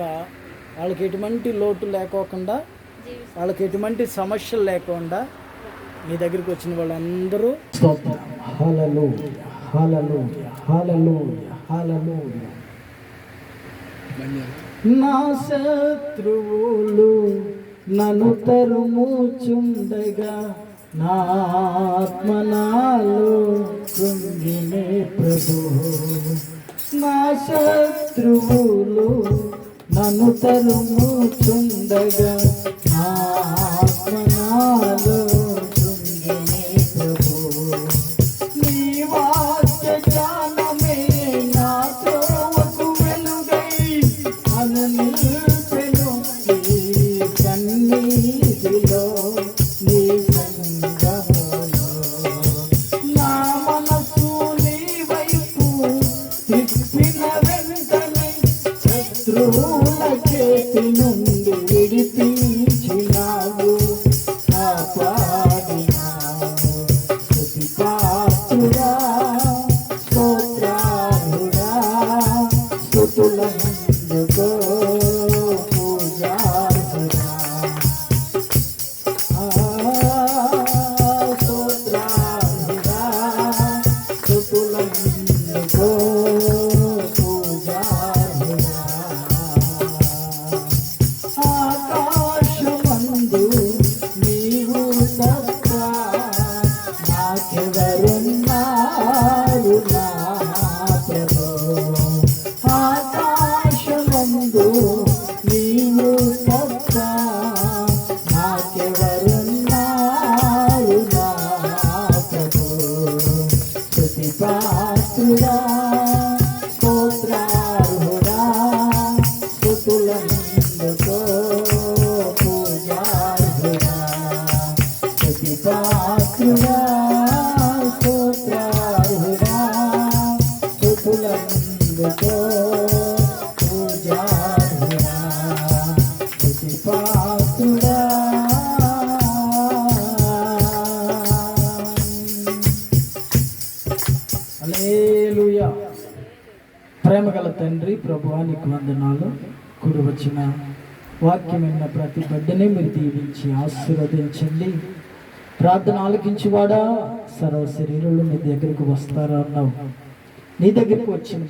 వాళ్ళకి ఎటువంటి లోటు లేకోకుండా, వాళ్ళకి ఎటువంటి సమస్యలు లేకుండా నీ దగ్గరికి వచ్చిన వాళ్ళందరూ నా శత్రువులు నన్ను తరుముచుండగా నా ఆత్మ నాలో కృంగినే ప్రభువు. నా శత్రువులు నన్ను తరుముచుండగా నా ఆత్మ నాలో కృంగినే ప్రభువు. నీ వాక్య జ్ఞానమే నా త్రోవకు వెలుగై నన్ను నిలిపెను ఈ సన్నిధిలో నీ సంగములో. నా మనసు నీ వైపు తిప్పిన వెంటనే శత్రువుల చేతి నుండి విడిపించినావు, కాపాడినావు. స్తుతి పాత్రుడా, స్తోత్రార్హుడా, స్తుతులందుకో పూజార్హుడా. స్తోత్రార్హుడా, స్తుతులందుకో పూజార్హుడా. ఆకాశమందు నీవు తప్ప నాకెవరున్నారు నా ప్రభు. ఆకాశమందు నీవు తప్ప నాకెవరున్నారు నా ప్రభు. స్తుతి పాత్రుడా, స్తోత్రార్హుడా, స్తుతులందుకో పూజార్హుడా. స్తుతి పాత్రుడా, స్తోత్రార్హుడా, స్తుతులందుకో పూజార్హుడా. స్తుతి పాత్రుడా. హల్లెలూయా. ప్రేమగల తండ్రి ప్రభువా, నీకు వందనాలు. కూడి వచ్చిన వాక్యం విన్న ప్రతి బిడ్డని మీరు దీవించి ఆశీర్వదించండి. ప్రార్థన ఆలకించువాడా, సర్వ శరీరంలో నీ దగ్గరకు వస్తారా అన్నావు. నీ దగ్గరికి వచ్చిన